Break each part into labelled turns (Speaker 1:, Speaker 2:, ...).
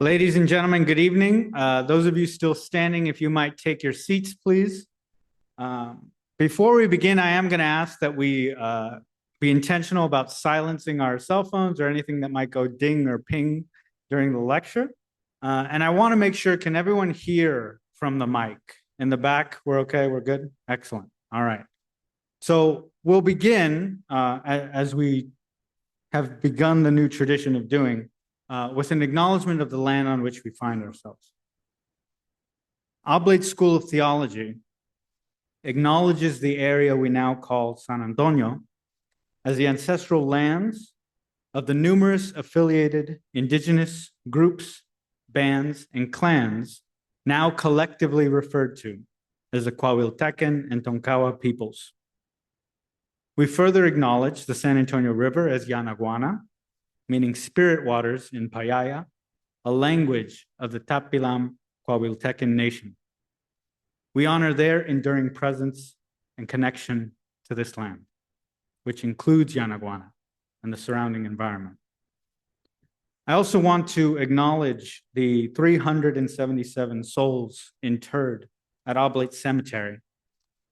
Speaker 1: Ladies and gentlemen, good evening. Those of you still standing, if you might take your seats, please. Before we begin, I am going to ask that we be intentional about silencing our cell phones or anything that might go ding or ping during the lecture. And I want to make sure, can everyone hear from the mic? In the back, we're okay, we're good? Excellent. All right. So we'll begin, as we have begun the new tradition of doing, with an acknowledgement of the land on which we find ourselves. Oblate School of Theology acknowledges the area we now call San Antonio as the ancestral lands of the numerous affiliated indigenous groups, bands, and clans now collectively referred to as the Coahuiltecan and Tonkawa peoples. We further acknowledge the San Antonio River as Yanaguana, meaning spirit waters in Payaya, a language of the Tapilam Coahuiltecan nation. We honor their enduring presence and connection to this land, which includes Yanaguana and the surrounding environment. I also want to acknowledge the 377 souls interred at Oblate Cemetery,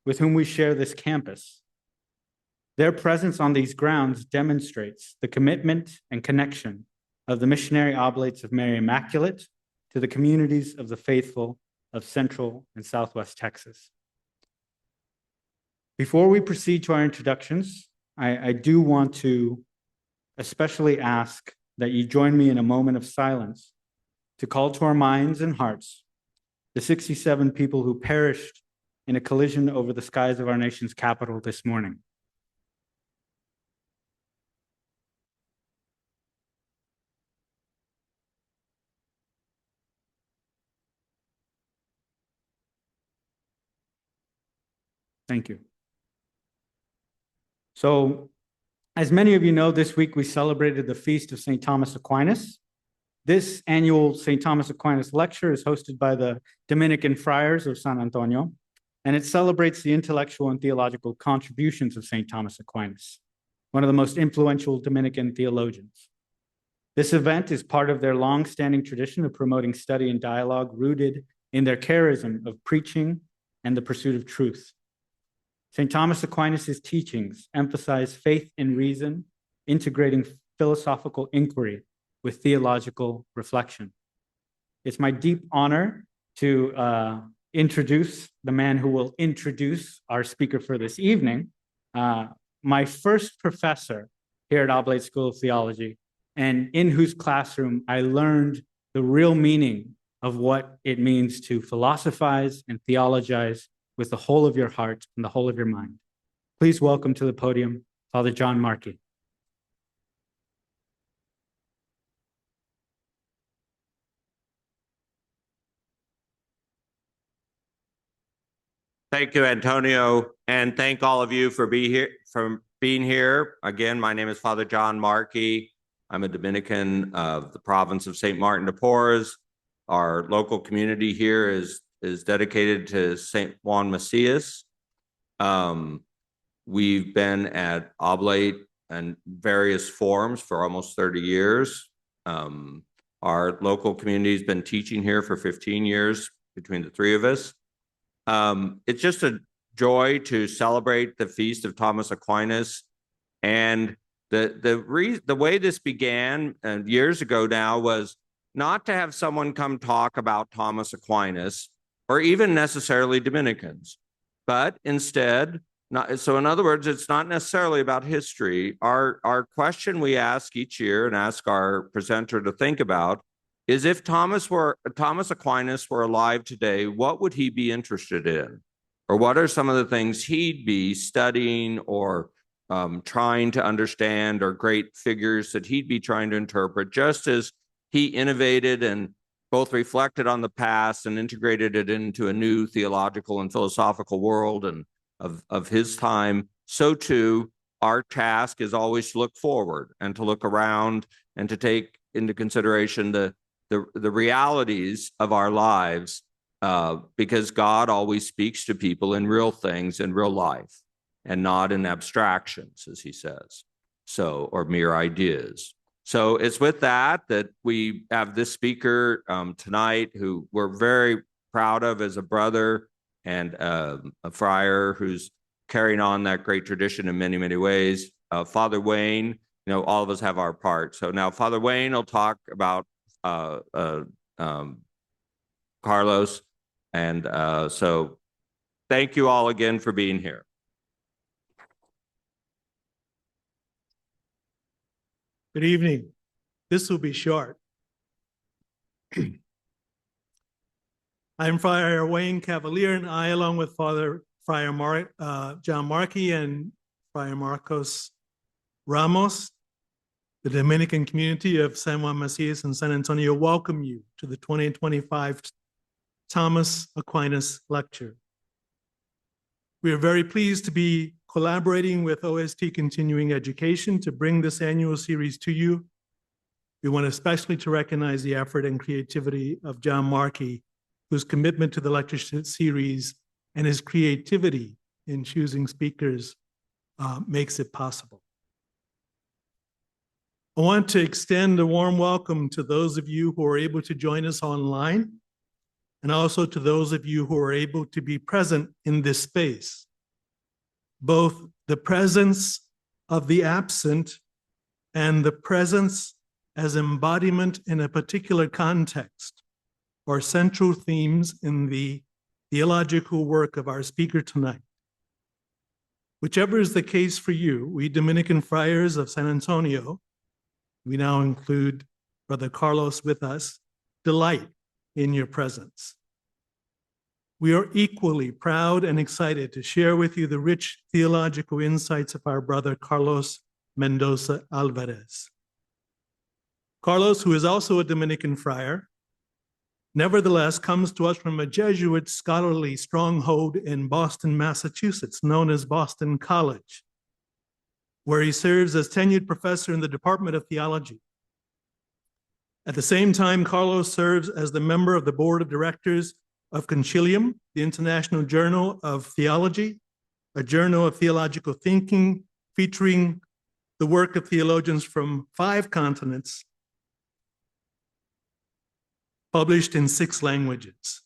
Speaker 1: with whom we share this campus. Their presence on these grounds demonstrates the commitment and connection of the missionary oblates of Mary Immaculate to the communities of the faithful of Central and Southwest Texas. Before we proceed to our introductions, I do want to especially ask that you join me in a moment of silence to call to our minds and hearts the 67 people who perished in a collision over the skies of our nation's capital this morning. Thank you. So, as many of you know, this week we celebrated the feast of St. Thomas Aquinas. This annual St. Thomas Aquinas lecture is hosted by the Dominican Friars of San Antonio, and it celebrates the intellectual and theological contributions of St. Thomas Aquinas, one of the most influential Dominican theologians. This event is part of their long-standing tradition of promoting study and dialogue rooted in their charism of preaching and the pursuit of truth. St. Thomas Aquinas' teachings emphasize faith and reason, integrating philosophical inquiry with theological reflection. It's my deep honor to introduce the man who will introduce our speaker for this evening, my first professor here at Oblate School of Theology, and in whose classroom I learned the real meaning of what it means to philosophize and theologize with the whole of your heart and the whole of your mind. Please welcome to the podium, Father John Markey.
Speaker 2: Thank you, Antonio, and thank all of you for being here. Again, my name is Father John Markey. I'm a Dominican of the province of St. Martin de Porres. Our local community here is dedicated to St. Juan Macias. We've been at Oblate in various forms for almost 30 years. Our local community has been teaching here for 15 years between the three of us. It's just a joy to celebrate the Feast of Thomas Aquinas. And the way this began years ago now was not to have someone come talk about Thomas Aquinas or even necessarily Dominicans, but instead, so in other words, it's not necessarily about history. Our question we ask each year and ask our presenter to think about is, if Thomas Aquinas were alive today, what would he be interested in? Or what are some of the things he'd be studying or trying to understand, or great figures that he'd be trying to interpret, just as he innovated and both reflected on the past and integrated it into a new theological and philosophical world and of his time. So too, our task is always to look forward and to look around and to take into consideration the realities of our lives, because God always speaks to people in real things in real life and not in abstractions, as he says, or mere ideas. So it's with that we have this speaker tonight who we're very proud of as a brother and a friar who's carrying on that great tradition in many, many ways. Father Wayne, all of us have our part. So now Father Wayne will talk about Carlos. And so thank you all again for being here.
Speaker 3: Good evening. This will be short. I'm Friar Wayne Cavalier, and I, along with Friar John Markey and Friar Marcos Ramos, the Dominican community of San Juan Macias and San Antonio, welcome you to the 2025 Thomas Aquinas Lecture. We are very pleased to be collaborating with OST Continuing Education to bring this annual series to you. We want especially to recognize the effort and creativity of John Markey, whose commitment to the lecture series and his creativity in choosing speakers makes it possible. I want to extend a warm welcome to those of you who are able to join us online, and also to those of you who are able to be present in this space. Both the presence of the absent and the presence as embodiment in a particular context are central themes in the theological work of our speaker tonight. Whichever is the case for you, we Dominican friars of San Antonio, we now include Brother Carlos with us, delight in your presence. We are equally proud and excited to share with you the rich theological insights of our brother Carlos Mendoza-Álvarez. Carlos, who is also a Dominican friar, nevertheless comes to us from a Jesuit scholarly stronghold in Boston, Massachusetts, known as Boston College, where he serves as tenured professor in the Department of Theology. At the same time, Carlos serves as the member of the board of directors of Concilium, the International Journal of Theology, a journal of theological thinking featuring the work of theologians from 5 continents, published in 6 languages.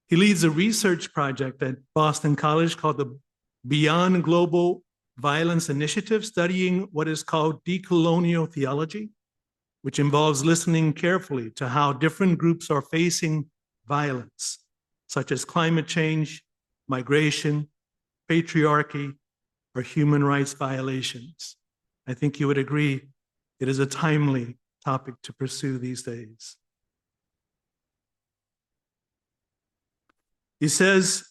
Speaker 3: He leads a research project at Boston College called the Beyond Global Violence Initiative, studying what is called decolonial theology, which involves listening carefully to how different groups are facing violence, such as climate change, migration, patriarchy, or human rights violations. I think you would agree it is a timely topic to pursue these days. He says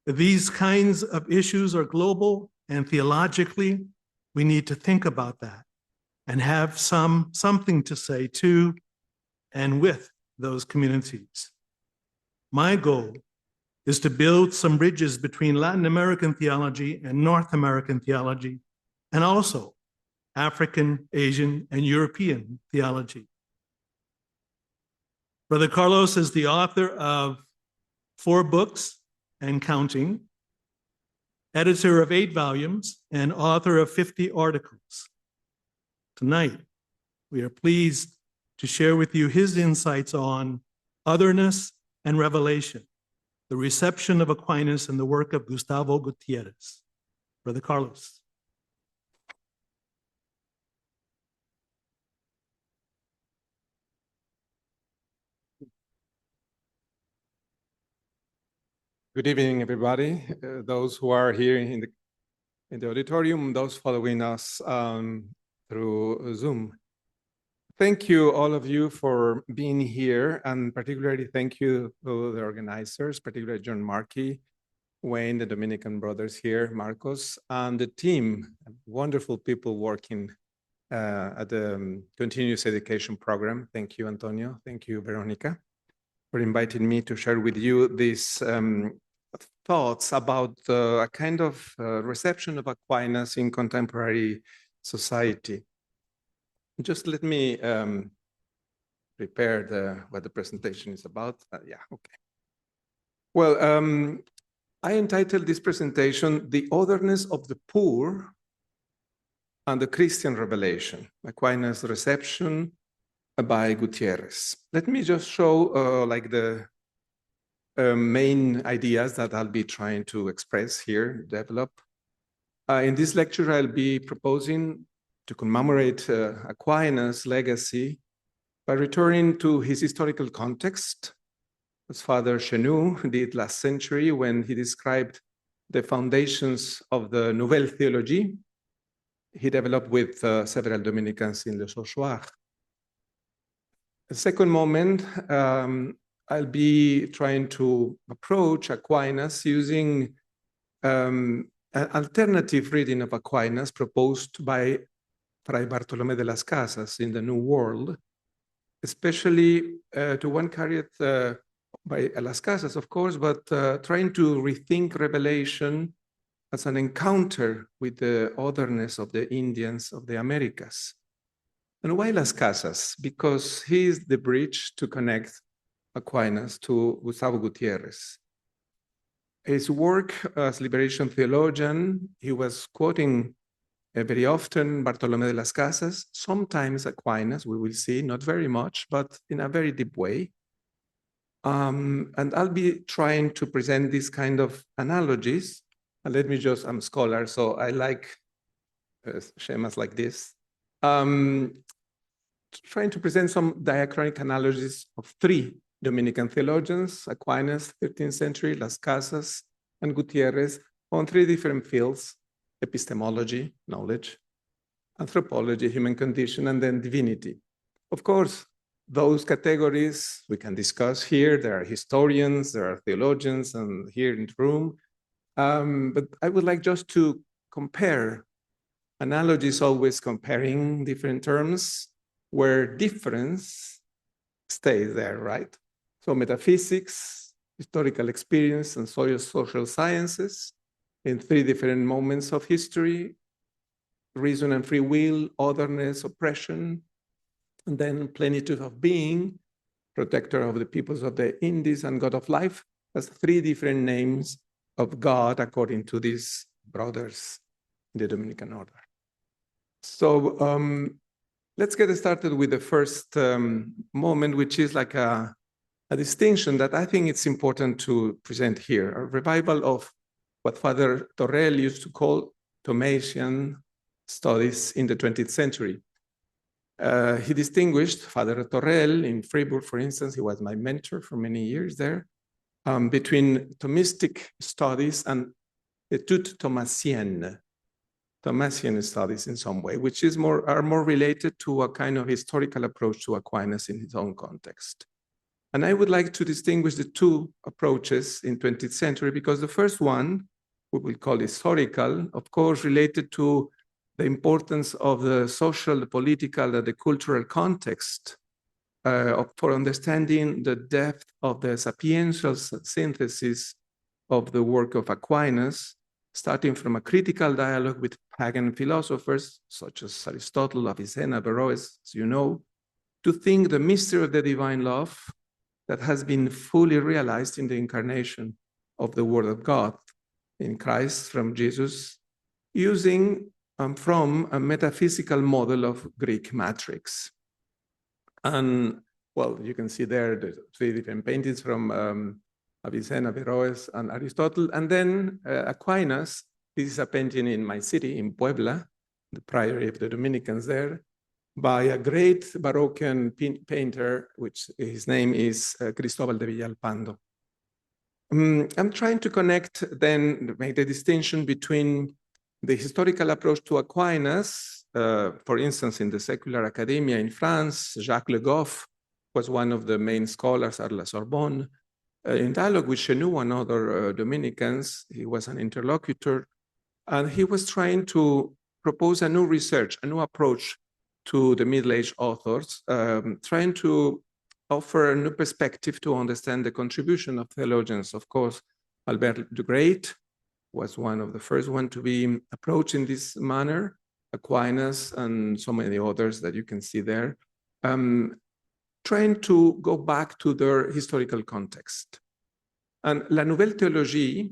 Speaker 3: that these kinds of issues are global, and theologically, we need to think about that and have something to say to and with those communities. My goal is to build some bridges between Latin American theology and North American theology, and also African, Asian, and European theology. Brother Carlos is the author of 4 books and counting, editor of 8 volumes, and author of 50 articles. Tonight, we are pleased to share with you his insights on otherness and revelation, the reception of Aquinas and the work of Gustavo Gutiérrez. Brother Carlos.
Speaker 4: Good evening, everybody. Those who are here in the auditorium, those following us through Zoom. Thank you, all of you, for being here, and particularly thank you to the organizers, particularly John Markey, Wayne, the Dominican brothers here, Marcos, and the team, wonderful people working at the continuous education program. Thank you, Antonio. Thank you, Veronica, for inviting me to share with you these thoughts about a kind of reception of Aquinas in contemporary society. Just let me prepare what the presentation is about. Yeah, okay. Well, I entitled this presentation, "The Otherness of the Poor and the Christian revelation, Aquinas' reception by Gutierrez. Let me just show like the main ideas that I'll be trying to express here, develop. In this lecture, I'll be proposing to commemorate Aquinas' legacy by returning to his historical context, as Father Chenou did last century when he described the foundations of the Nouvelle Theologie he developed with several Dominicans in Le Chauchoir. The second moment, I'll be trying to approach Aquinas using an alternative reading of Aquinas proposed by Fray Bartolomé de las Casas in the New World, especially to one carried by Las Casas, of course, but trying to rethink revelation as an encounter with the otherness of the Indians of the Americas. And why Las Casas? Because he is the bridge to connect Aquinas to Gustavo Gutiérrez. His work as liberation theologian, he was quoting very often Bartolomé de las Casas, sometimes Aquinas, we will see, not very much, but in a very deep way. And I'll be trying to present these kind of analogies. And let me just, I'm a scholar, so I like schemas like this. Trying to present some diachronic analogies of three Dominican theologians, Aquinas, 13th century, Las Casas, and Gutierrez, on three different fields: epistemology, knowledge; anthropology, human condition; and then divinity. Of course, those categories we can discuss here. There are historians, there are theologians, and here in the room. But I would like just to compare. Analogy is always comparing different terms where difference stays there, right? So metaphysics, historical experience, and social sciences in three different moments of history: reason and free will, otherness, oppression, and then plenitude of being, protector of the peoples of the Indies, and God of life, as three different names of God according to these brothers in the Dominican order. So let's get started with the first moment, which is like a distinction that I think it's important to present here, a revival of what Father Torrell used to call Thomasian studies in the 20th century. He distinguished, Father Torrell in Freiburg, for instance, he was my mentor for many years there, between Thomistic studies and études Thomasiennes, Thomasian studies in some way, which is are more related to a kind of historical approach to Aquinas in his own context. And I would like to distinguish the two approaches in 20th century, because the first one, we will call historical, of course, related to the importance of the social, the political, and the cultural context for understanding the depth of the sapiential synthesis of the work of Aquinas, starting from a critical dialogue with pagan philosophers such as Aristotle, Avicenna, Averroes, as you know, to think the mystery of the divine love that has been fully realized in the incarnation of the Word of God in Christ from Jesus, using from a metaphysical model of Greek matrix. And well, you can see there the three different paintings from Avicenna, Averroes, and Aristotle. And then Aquinas, this is a painting in my city, in Puebla, the priory of the Dominicans there, by a great Baroque painter, which his name is Cristóbal de Villalpando. I'm trying to connect then, make the distinction between the historical approach to Aquinas, for instance, in the secular academia in France, Jacques Le Goff was one of the main scholars at La Sorbonne. In dialogue with Chenou and other Dominicans, he was an interlocutor, and he was trying to propose a new research, a new approach to the Middle-Age authors, trying to offer a new perspective to understand the contribution of theologians. Of course, Albert the Great was one of the first one to be approached in this manner, Aquinas and so many others that you can see there, trying to go back to their historical context. And La Nouvelle Théologie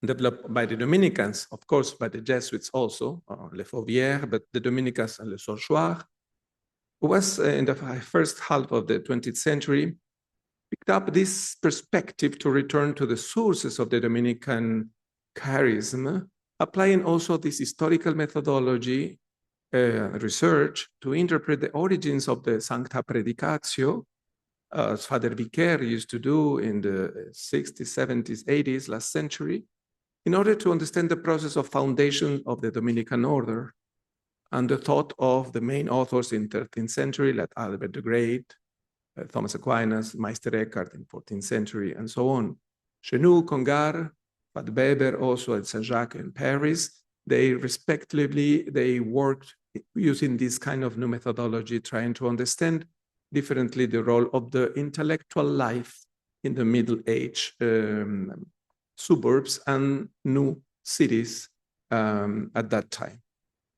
Speaker 4: developed by the Dominicans, of course, by the Jesuits also, Le Fauvier, but the Dominicans and Le Sorchoir, was in the first half of the 20th century, picked up this perspective to return to the sources of the Dominican charism, applying also this historical methodology research to interpret the origins of the Sancta Predicatio, as Father Vicaire used to do in the 60s, 70s, 80s, last century, in order to understand the process of foundation of the Dominican order and the thought of the main authors in 13th century, like Albert the Great, Thomas Aquinas, Meister Eckhart in 14th century, and so on. Chenu, Congar, Pat Weber, also at Saint-Jacques in Paris, they respectively, they worked using this kind of new methodology, trying to understand differently the role of the intellectual life in the Middle Age suburbs and new cities at that time.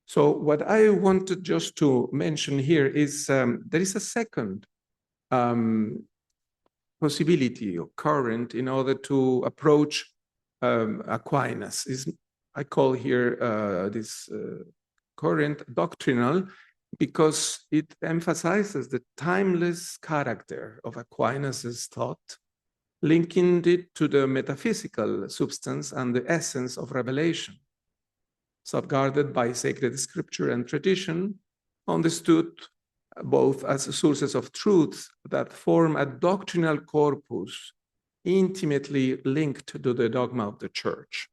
Speaker 4: So what I wanted just to mention here is there is a second possibility or current in order to approach Aquinas. I call here this current doctrinal because it emphasizes the timeless character of Aquinas' thought, linking it to the metaphysical substance and the essence of revelation, safeguarded by sacred scripture and tradition, understood both as sources of truth that form a doctrinal corpus intimately linked to the dogma of the church.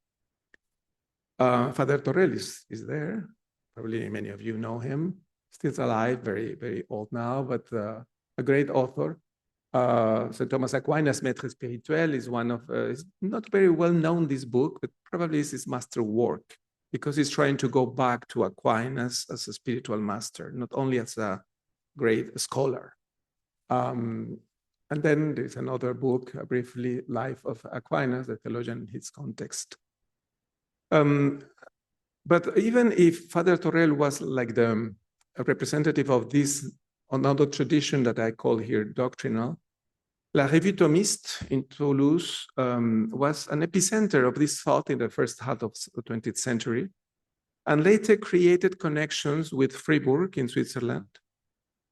Speaker 4: Father Torrell is there. Probably many of you know him. Still alive, very, very old now, but a great author. St. Thomas Aquinas, Maître Spirituel, is one of, is not very well known, this book, but probably is his master work, because he's trying to go back to Aquinas as a spiritual master, not only as a great scholar. And then there's another book, briefly, Life of Aquinas, the theologian in his context. But even if Father Torrell was like the representative of this another tradition that I call here doctrinal, La Revue Thomiste in Toulouse was an epicenter of this thought in the first half of the 20th century, and later created connections with Freiburg in Switzerland,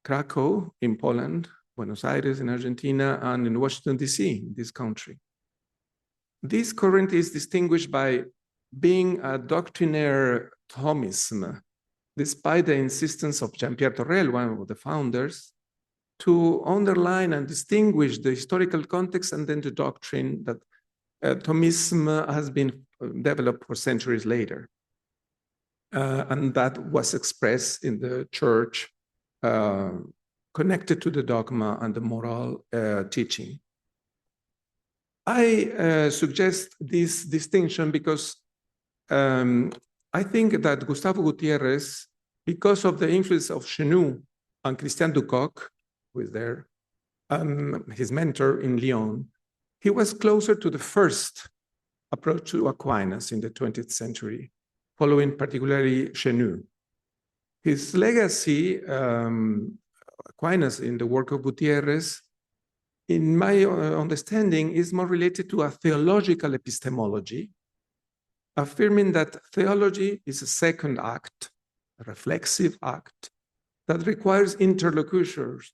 Speaker 4: Krakow in Poland, Buenos Aires in Argentina, and in Washington, D.C., in this country. This current is distinguished by being a doctrinaire Thomism, despite the insistence of Jean-Pierre Torrell, one of the founders, to underline and distinguish the historical context and then the doctrine that Thomism has been developed for centuries later. And that was expressed in the church connected to the dogma and the moral teaching. I suggest this distinction because I think that Gustavo Gutiérrez, because of the influence of Chenu and Christian Ducoc, who is there, his mentor in Lyon, he was closer to the first approach to Aquinas in the 20th century, following particularly Chenu. His legacy, Aquinas in the work of Gutierrez, in my understanding, is more related to a theological epistemology, affirming that theology is a second act, a reflexive act, that requires interlocutors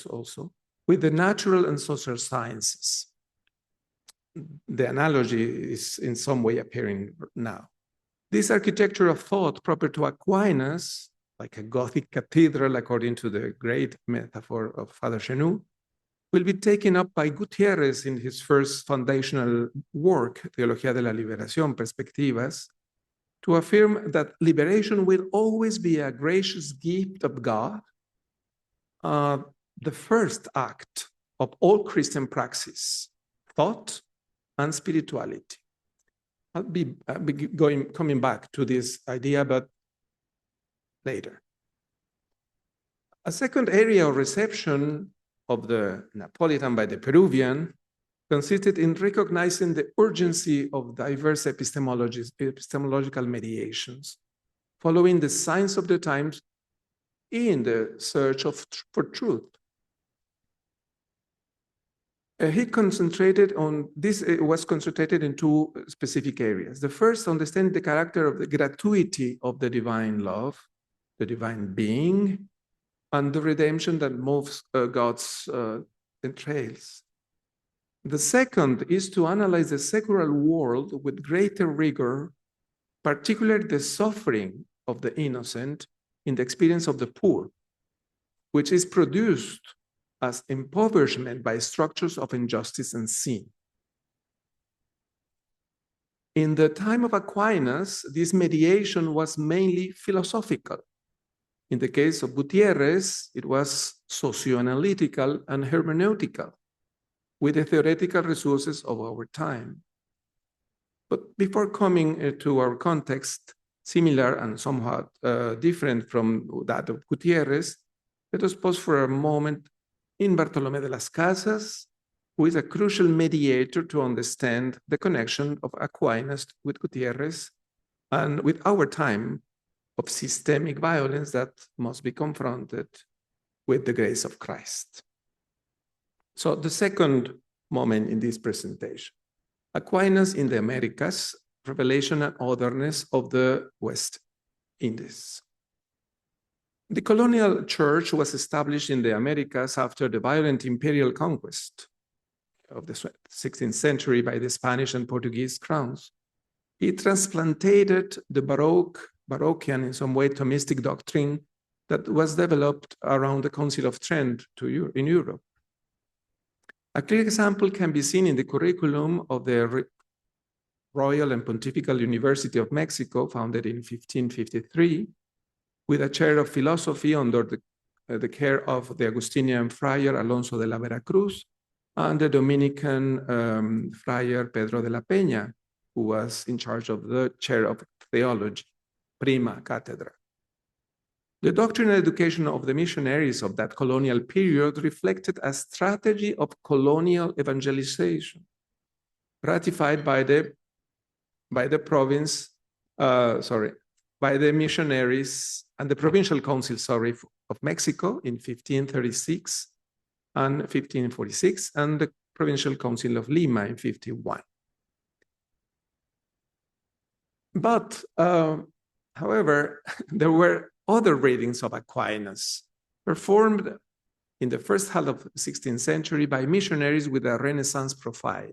Speaker 4: also with the natural and social sciences. The analogy is in some way appearing now. This architecture of thought proper to Aquinas, like a Gothic cathedral, according to the great metaphor of Father Chenu, will be taken up by Gutierrez in his first foundational work, Theology de la Liberación, Perspectivas, to affirm that liberation will always be a gracious gift of God, the first act of all Christian praxis, thought and spirituality. I'll be coming back to this idea, but later. A second area of reception of the Napolitan by the Peruvian consisted in recognizing the urgency of diverse epistemological mediations, following the signs of the times in the search for truth. He concentrated on this, it was concentrated in two specific areas. The first, understanding the character of the gratuity of the divine love, the divine being, and the redemption that moves God's entrails. The second is to analyze the secular world with greater rigor, particularly the suffering of the innocent in the experience of the poor, which is produced as impoverishment by structures of injustice and sin. In the time of Aquinas, this mediation was mainly philosophical. In the case of Gutierrez, it was socioanalytical and hermeneutical, with the theoretical resources of our time. But before coming to our context, similar and somewhat different from that of Gutierrez, let us pause for a moment in Bartolomé de las Casas, who is a crucial mediator to understand the connection of Aquinas with Gutierrez and with our time of systemic violence that must be confronted with the grace of Christ. So the second moment in this presentation, Aquinas in the Americas, revelation and otherness of the West Indies. The colonial church was established in the Americas after the violent imperial conquest of the 16th century by the Spanish and Portuguese crowns. It transplanted the Baroquean, in some way, Thomistic doctrine that was developed around the Council of Trent in Europe. A clear example can be seen in the curriculum of the Royal and Pontifical University of Mexico, founded in 1553, with a chair of philosophy under the care of the Augustinian friar Alonso de la Veracruz and the Dominican friar Pedro de la Peña, who was in charge of the chair of theology, prima cathedra. The doctrinal education of the missionaries of that colonial period reflected a strategy of colonial evangelization, ratified by the missionaries and the Provincial Council, of Mexico in 1536 and 1546, and the Provincial Council of Lima in 51. But, however, there were other readings of Aquinas performed in the first half of the 16th century by missionaries with a Renaissance profile,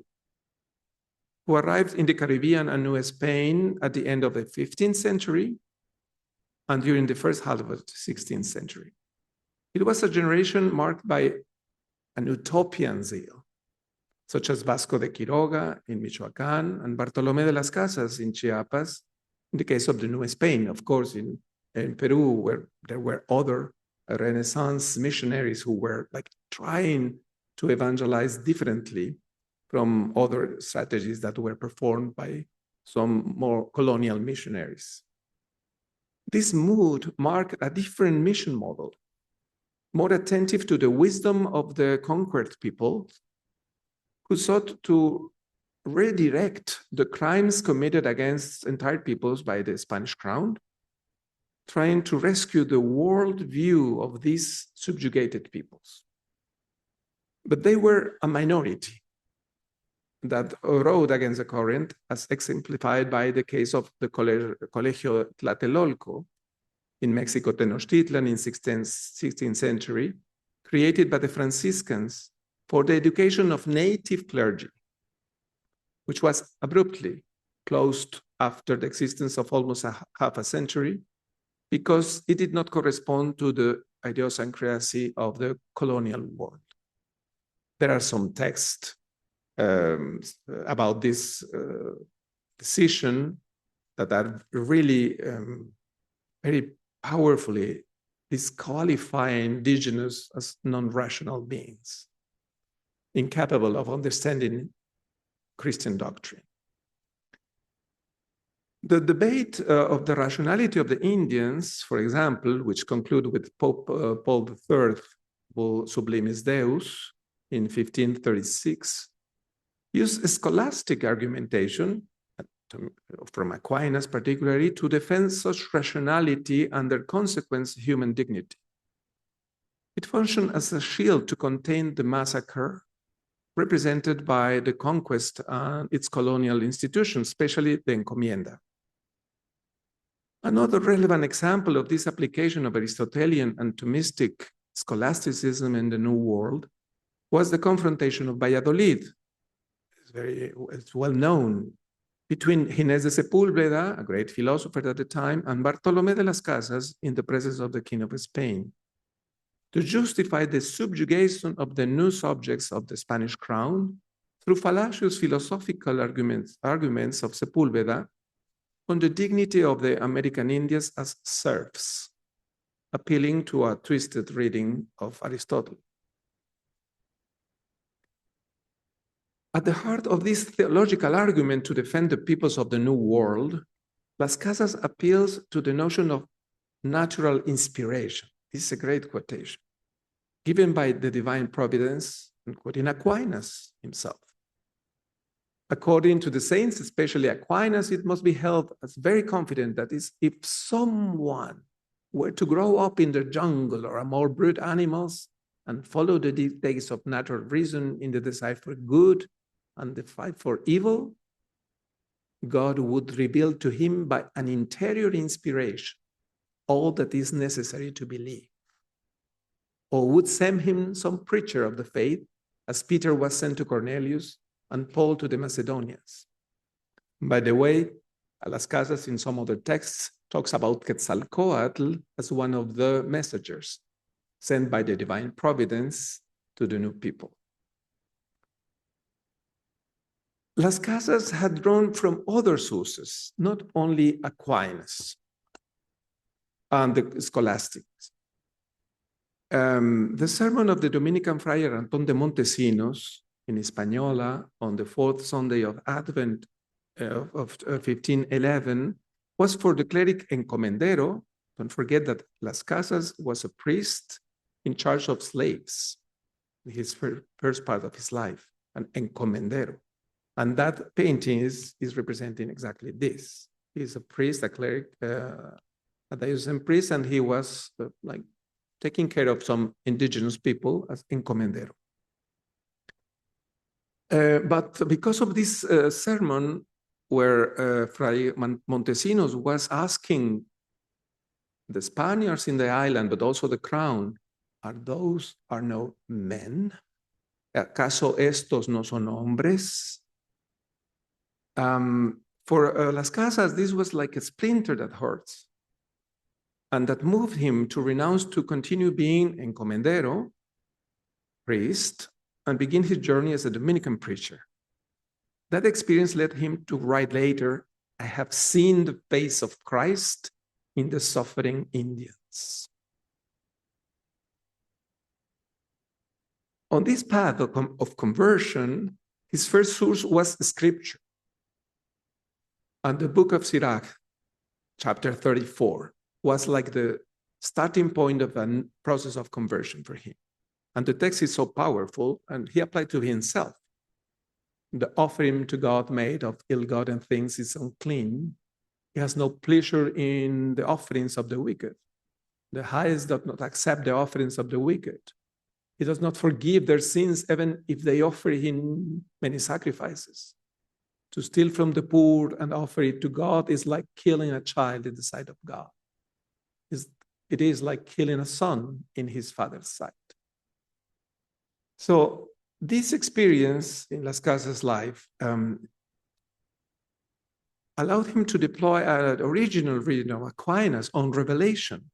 Speaker 4: who arrived in the Caribbean and New Spain at the end of the 15th century and during the first half of the 16th century. It was a generation marked by an utopian zeal, such as Vasco de Quiroga in Michoacán and Bartolomé de las Casas in Chiapas, in the case of the New Spain, of course, in Peru, where there were other Renaissance missionaries who were trying to evangelize differently from other strategies that were performed by some more colonial missionaries. This mood marked a different mission model, more attentive to the wisdom of the conquered people, who sought to redirect the crimes committed against entire peoples by the Spanish crown, trying to rescue the world view of these subjugated peoples. But they were a minority that rode against the current, as exemplified by the case of the Colegio Tlatelolco in Mexico, Tenochtitlan in 16th century, created by the Franciscans for the education of native clergy, which was abruptly closed after the existence of almost half a century, because it did not correspond to the idiosyncrasy of the colonial world. There are some texts about this decision that are really very powerfully disqualifying indigenous as non-rational beings, incapable of understanding Christian doctrine. The debate of the rationality of the Indians, for example, which concluded with Pope Paul III, Bull Sublimis Deus, in 1536, used scholastic argumentation, from Aquinas particularly, to defend such rationality and their consequence, human dignity. It functioned as a shield to contain the massacre represented by the conquest and its colonial institutions, especially the encomienda. Another relevant example of this application of Aristotelian and Thomistic scholasticism in the New World was the confrontation of Valladolid. It's well known, between Ginés de Sepúlveda, a great philosopher at the time, and Bartolomé de las Casas in the presence of the King of Spain, to justify the subjugation of the new subjects of the Spanish crown through fallacious philosophical arguments of Sepúlveda on the dignity of the American Indians as serfs, appealing to a twisted reading of Aristotle. At the heart of this theological argument to defend the peoples of the New World, Las Casas appeals to the notion of natural inspiration. This is a great quotation, given by the divine providence, and quoting Aquinas himself. According to the saints, especially Aquinas, it must be held as very confident that if someone were to grow up in the jungle or among brute animals and follow the dictates of natural reason in the desire for good and the fight for evil, God would reveal to him by an interior inspiration all that is necessary to believe, or would send him some preacher of the faith, as Peter was sent to Cornelius and Paul to the Macedonians. By the way, Las Casas in some other texts talks about Quetzalcoatl as one of the messengers sent by the divine providence to the new people. Las Casas had drawn from other sources, not only Aquinas and the scholastics. The sermon of the Dominican friar Antón de Montesinos in Hispaniola on the fourth Sunday of Advent of 1511 was for the cleric encomendero. Don't forget that Las Casas was a priest in charge of slaves, his first part of his life, an encomendero. And that painting is representing exactly this. He's a priest, a cleric, a diocesan priest, and he was like taking care of some indigenous people as encomendero. But because of this sermon where Fray Montesinos was asking the Spaniards in the island, but also the crown, are no men? ¿Acaso estos no son hombres? For Las Casas, this was like a splinter that hurts, and that moved him to renounce to continue being encomendero, priest, and begin his journey as a Dominican preacher. That experience led him to write later, "I have seen the face of Christ in the suffering Indians." On this path of conversion, his first source was Scripture. And the book of Sirach, chapter 34, was like the starting point of a process of conversion for him. And the text is so powerful, and he applied to himself. The offering to God made of ill-gotten things is unclean. He has no pleasure in the offerings of the wicked. The highest does not accept the offerings of the wicked. He does not forgive their sins, even if they offer him many sacrifices. To steal from the poor and offer it to God is like killing a child in the sight of God. It is like killing a son in his father's sight. So this experience in Las Casas' life allowed him to deploy an original reading of Aquinas on revelation,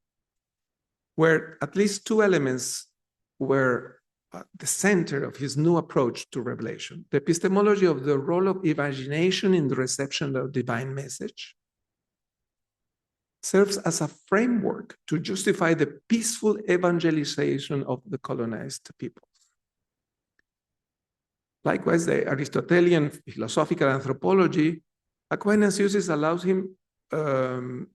Speaker 4: where at least two elements were at the center of his new approach to revelation: the epistemology of the role of imagination in the reception of divine message serves as a framework to justify the peaceful evangelization of the colonized peoples. Likewise, the Aristotelian philosophical anthropology Aquinas uses allows him to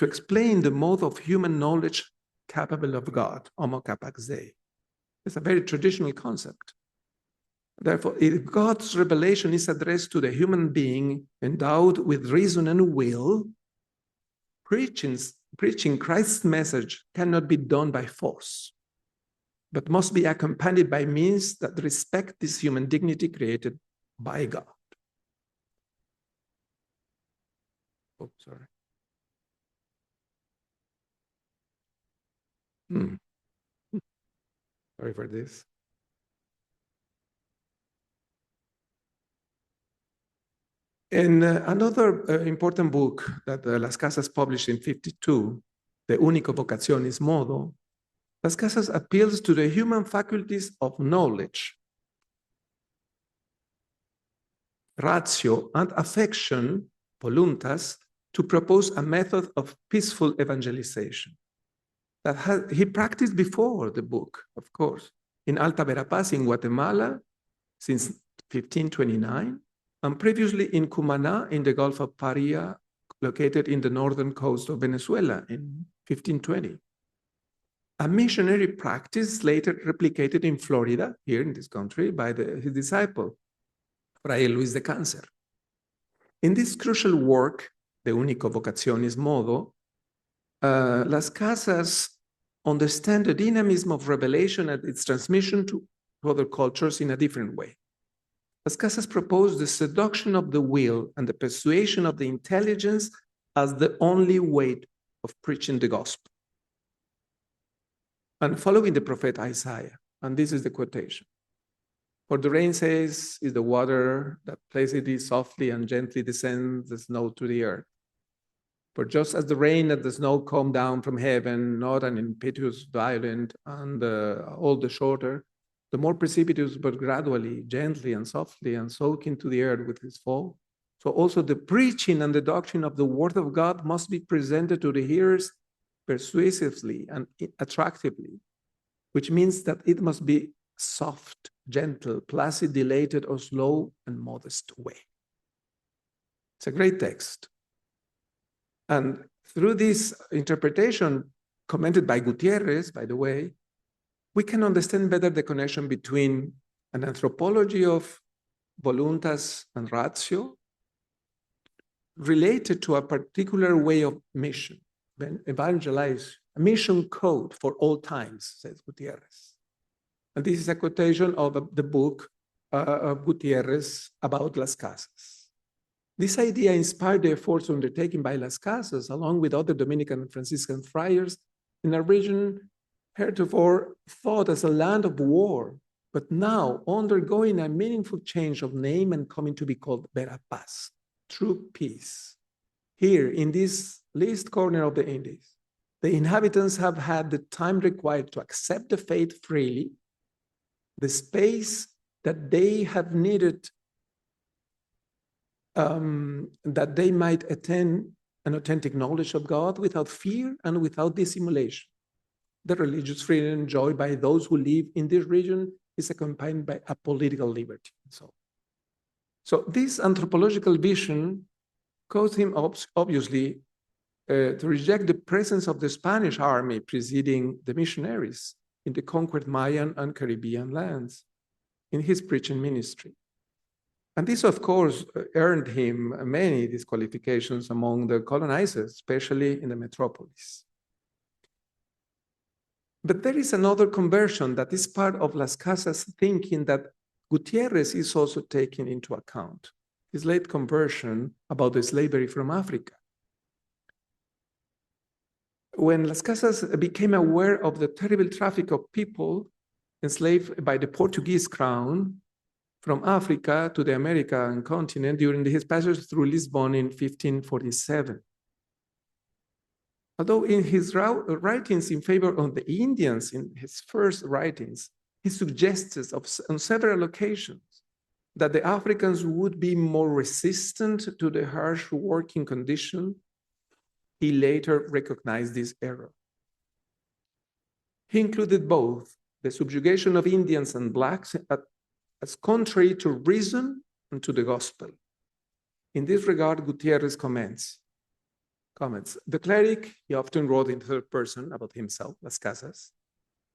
Speaker 4: explain the mode of human knowledge capable of God, homo capax Dei. It's a very traditional concept. Therefore, if God's revelation is addressed to the human being endowed with reason and will, preaching Christ's message cannot be done by force. but must be accompanied by means that respect this human dignity created by God. Oh, sorry. Sorry for this. And another important book that Las Casas published in 1952, De Unico Vocationis Modo, Las Casas appeals to the human faculties of knowledge, ratio, and affection, voluntas, to propose a method of peaceful evangelization that he practiced before the book, of course, in Alta Verapaz in Guatemala since 1529, and previously in Cumaná in the Gulf of Paria, located in the northern coast of Venezuela in 1520. A missionary practice later replicated in Florida, here in this country, by his disciple, Fray Luis de Cáncer. In this crucial work, De Unico Vocationis Modo, Las Casas understand the dynamism of revelation and its transmission to other cultures in a different way. Las Casas proposed the seduction of the will and the persuasion of the intelligence as the only way of preaching the gospel. And following the prophet Isaiah, and this is the quotation. For the rain says, is the water that placidly, softly, and gently descends the snow to the earth. For just as the rain and the snow come down from heaven, not an impetuous, violent, and all the shorter, the more precipitous, but gradually, gently, and softly, and soak into the earth with his fall. So also the preaching and the doctrine of the word of God must be presented to the hearers persuasively and attractively, which means that it must be soft, gentle, placid, dilated, or slow and modest way. It's a great text. And through this interpretation, commented by Gutierrez, by the way, we can understand better the connection between an anthropology of voluntas and ratio related to a particular way of mission, evangelize, a mission code for all times, says Gutierrez. And this is a quotation of the book of Gutierrez about Las Casas. This idea inspired the efforts undertaken by Las Casas, along with other Dominican and Franciscan friars, in a region heretofore thought as a land of war, but now undergoing a meaningful change of name and coming to be called Verapaz, true peace. Here, in this least corner of the Indies, the inhabitants have had the time required to accept the faith freely, the space that they have needed that they might attain an authentic knowledge of God without fear and without dissimulation. The religious freedom enjoyed by those who live in this region is accompanied by a political liberty. So this anthropological vision caused him obviously to reject the presence of the Spanish army preceding the missionaries in the conquered Mayan and Caribbean lands in his preaching ministry. And this, of course, earned him many disqualifications among the colonizers, especially in the metropolis. But there is another conversion that is part of Las Casas' thinking that Gutierrez is also taking into account, his late conversion about the slavery from Africa. When Las Casas became aware of the terrible traffic of people enslaved by the Portuguese crown from Africa to the American continent during his passage through Lisbon in 1547. Although in his writings in favor of the Indians, in his first writings, he suggests on several occasions that the Africans would be more resistant to the harsh working condition. He later recognized this error. He included both the subjugation of Indians and Blacks as contrary to reason and to the gospel. In this regard, Gutierrez comments, the cleric, he often wrote in third person about himself, Las Casas,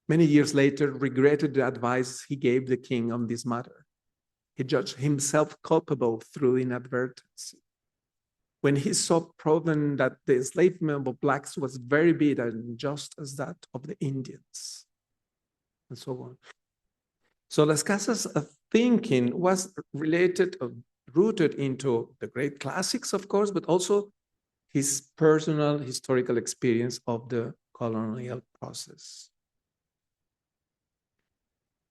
Speaker 4: many years later regretted the advice he gave the king on this matter. He judged himself culpable through inadvertence. When he saw proven that the enslavement of Blacks was very bad and just as that of the Indians. and so on. So Las Casas' thinking was related, rooted into the great classics, of course, but also his personal historical experience of the colonial process.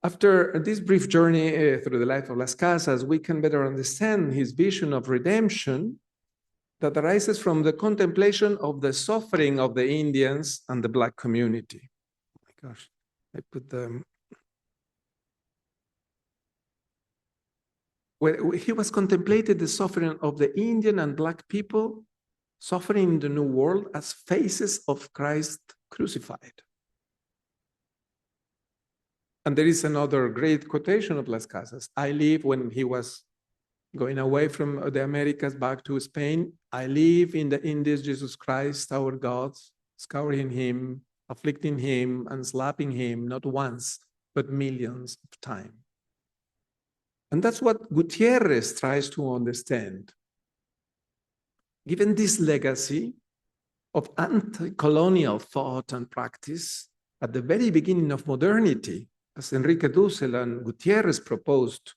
Speaker 4: After this brief journey through the life of Las Casas, we can better understand his vision of redemption that arises from the contemplation of the suffering of the Indians and the Black community. Oh my gosh, I put them. Where he was contemplated the suffering of the Indian and Black people suffering in the New World as faces of Christ crucified. And there is another great quotation of Las Casas. I live, when he was going away from the Americas back to Spain, I live in the Indies, Jesus Christ, our God, scouring him, afflicting him, and slapping him, not once, but millions of times. And that's what Gutierrez tries to understand. Given this legacy of anti-colonial thought and practice at the very beginning of modernity, as Enrique Dussel and Gutierrez proposed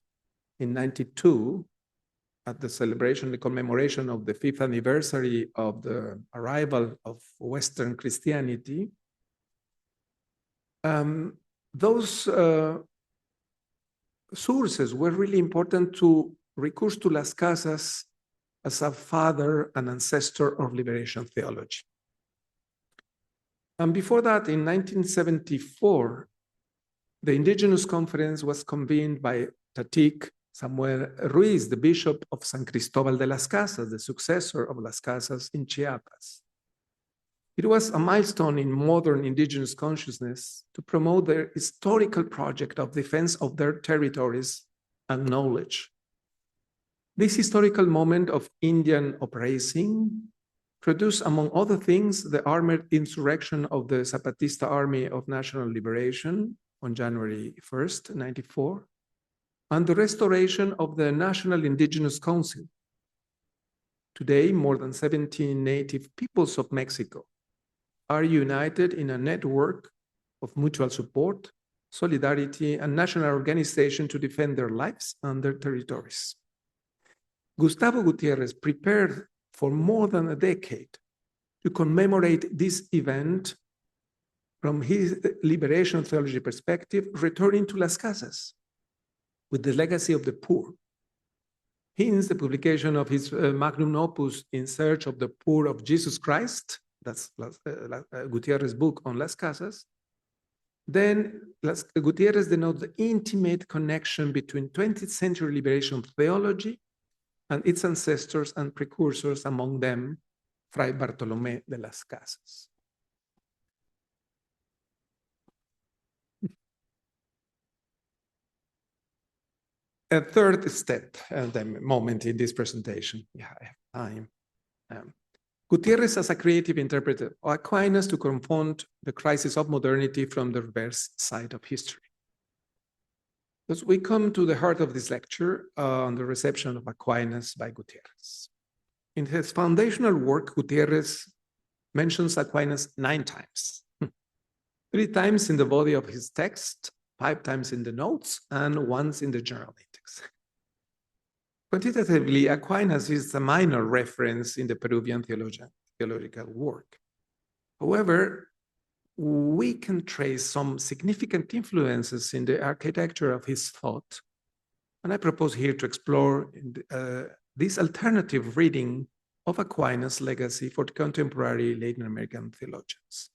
Speaker 4: in 92 at the celebration, the commemoration of the 5th anniversary of the arrival of Western Christianity, those sources were really important to recourse to Las Casas as a father and ancestor of liberation theology. And before that, in 1974, the Indigenous Conference was convened by Tatik Samuel Ruiz, the Bishop of San Cristobal de las Casas, the successor of Las Casas in Chiapas. It was a milestone in modern indigenous consciousness to promote their historical project of defense of their territories and knowledge. This historical moment of Indian uprising produced, among other things, the armed insurrection of the Zapatista Army of National Liberation on January 1st, 1994, and the restoration of the National Indigenous Council. Today, more than 17 native peoples of Mexico are united in a network of mutual support, solidarity, and national organization to defend their lives and their territories. Gustavo Gutiérrez prepared for more than a decade to commemorate this event from his liberation theology perspective, returning to Las Casas with the legacy of the poor. Hence, the publication of his magnum opus, In Search of the Poor of Jesus Christ, that's Gutierrez's book on Las Casas. Then Gutierrez denotes the intimate connection between 20th century liberation theology and its ancestors and precursors, among them Fray Bartolomé de las Casas. A third step, the moment in this presentation, yeah, I have time. Gutierrez as a creative interpreter, Aquinas to confront the crisis of modernity from the reverse side of history. Thus, we come to the heart of this lecture on the reception of Aquinas by Gutierrez. In his foundational work, Gutierrez mentions Aquinas 9 times, 3 times in the body of his text, 5 times in the notes, and once in the general index. Quantitatively, Aquinas is a minor reference in the Peruvian theological work. However, we can trace some significant influences in the architecture of his thought, and I propose here to explore this alternative reading of Aquinas' legacy for contemporary Latin American theologians.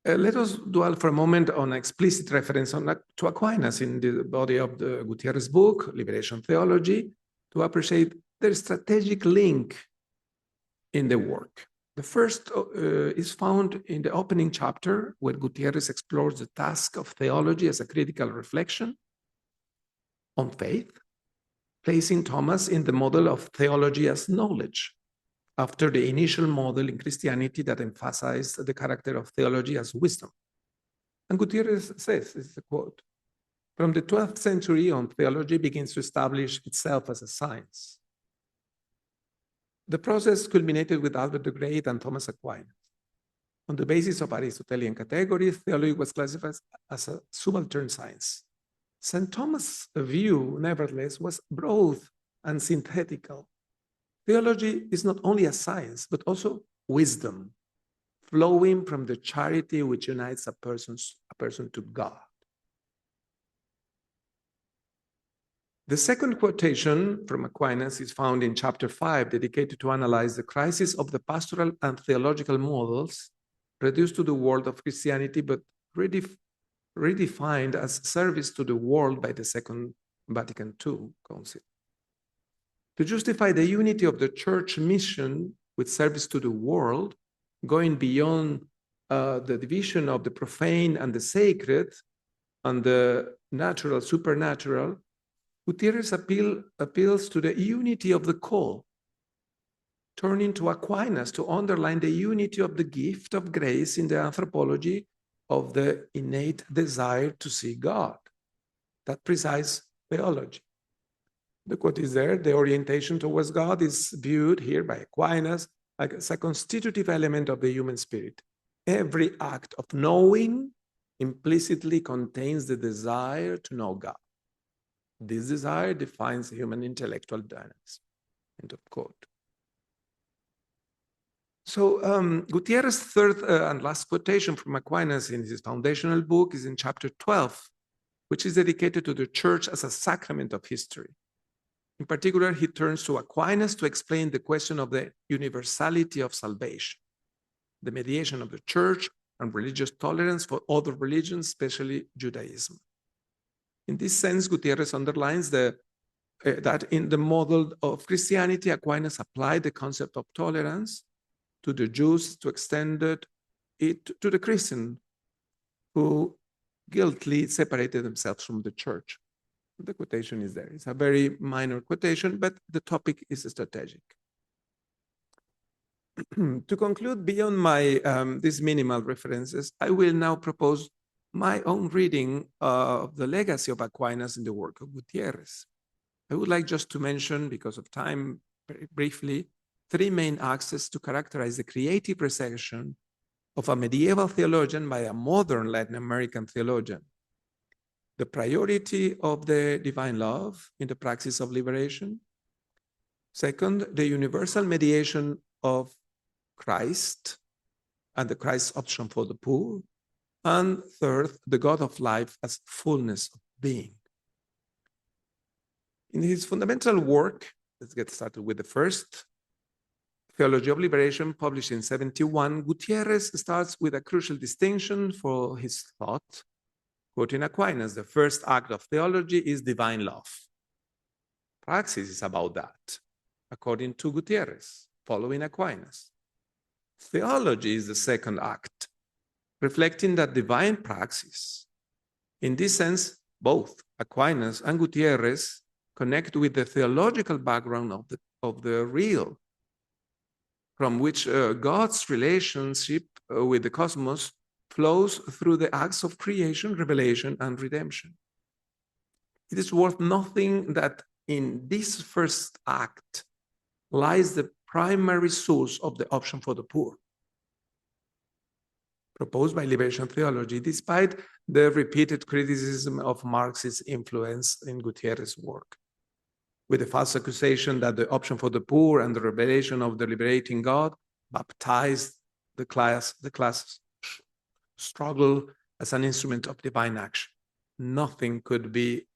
Speaker 4: Let us dwell for a moment on explicit reference to Aquinas in the body of the Gutierrez book, Liberation Theology, to appreciate their strategic link in the work. The first is found in the opening chapter, where Gutierrez explores the task of theology as a critical reflection on faith, placing Thomas in the model of theology as knowledge, after the initial model in Christianity that emphasized the character of theology as wisdom. And Gutierrez says, this is a quote, "From the 12th century on, theology begins to establish itself as a science." The process culminated with Albert the Great and Thomas Aquinas. On the basis of Aristotelian categories, theology was classified as a subaltern science. St. Thomas' view, nevertheless, was broad and synthetical. Theology is not only a science, but also wisdom, flowing from the charity which unites a person to God. The second quotation from Aquinas is found in chapter 5, dedicated to analyze the crisis of the pastoral and theological models reduced to the world of Christianity, but redefined as service to the world by the Second Vatican II Council. To justify the unity of the church mission with service to the world, going beyond the division of the profane and the sacred and the natural, supernatural, Gutierrez appeals to the unity of the call, turning to Aquinas to underline the unity of the gift of grace in the anthropology of the innate desire to see God, that precise theology. The quote is there: the orientation towards God is viewed here by Aquinas as a constitutive element of the human spirit. Every act of knowing implicitly contains the desire to know God. This desire defines human intellectual dynamics. End of quote. So Gutierrez's third and last quotation from Aquinas in his foundational book is in chapter 12, which is dedicated to the church as a sacrament of history. In particular, he turns to Aquinas to explain the question of the universality of salvation, the mediation of the church, and religious tolerance for other religions, especially Judaism. In this sense, Gutierrez underlines that in the model of Christianity, Aquinas applied the concept of tolerance to the Jews, to extend it to the Christian who guiltily separated themselves from the church. The quotation is there. It's a very minor quotation, but the topic is strategic. To conclude, beyond my these minimal references, I will now propose my own reading of the legacy of Aquinas in the work of Gutierrez. I would like just to mention, because of time, very briefly, three main axes to characterize the creative reception of a medieval theologian by a modern Latin American theologian. The priority of the divine love in the praxis of liberation. Second, the universal mediation of Christ and the Christ's option for the poor. And third, the God of life as fullness of being. In his fundamental work, let's get started with the first, Theology of Liberation, published in 1971, Gutierrez starts with a crucial distinction for his thought. Quoting Aquinas, the first act of theology is divine love. Praxis is about that, according to Gutierrez, following Aquinas. Theology is the second act, reflecting that divine praxis. In this sense, both Aquinas and Gutierrez connect with the theological background of the real, from which God's relationship with the cosmos flows through the acts of creation, revelation, and redemption. It is worth noting that in this first act lies the primary source of the option for the poor, proposed by liberation theology, despite the repeated criticism of Marxist influence in Gutierrez's work, with the false accusation that the option for the poor and the revelation of the liberating God baptized the class struggle as an instrument of divine action. Nothing could be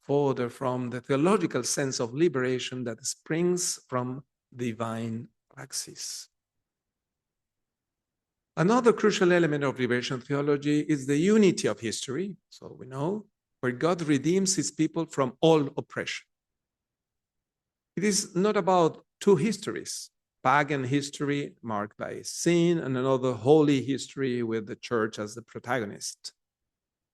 Speaker 4: further from the theological sense of liberation that springs from divine praxis. Another crucial element of liberation theology is the unity of history, so we know, where God redeems his people from all oppression. It is not about two histories, pagan history marked by sin and another holy history with the church as the protagonist.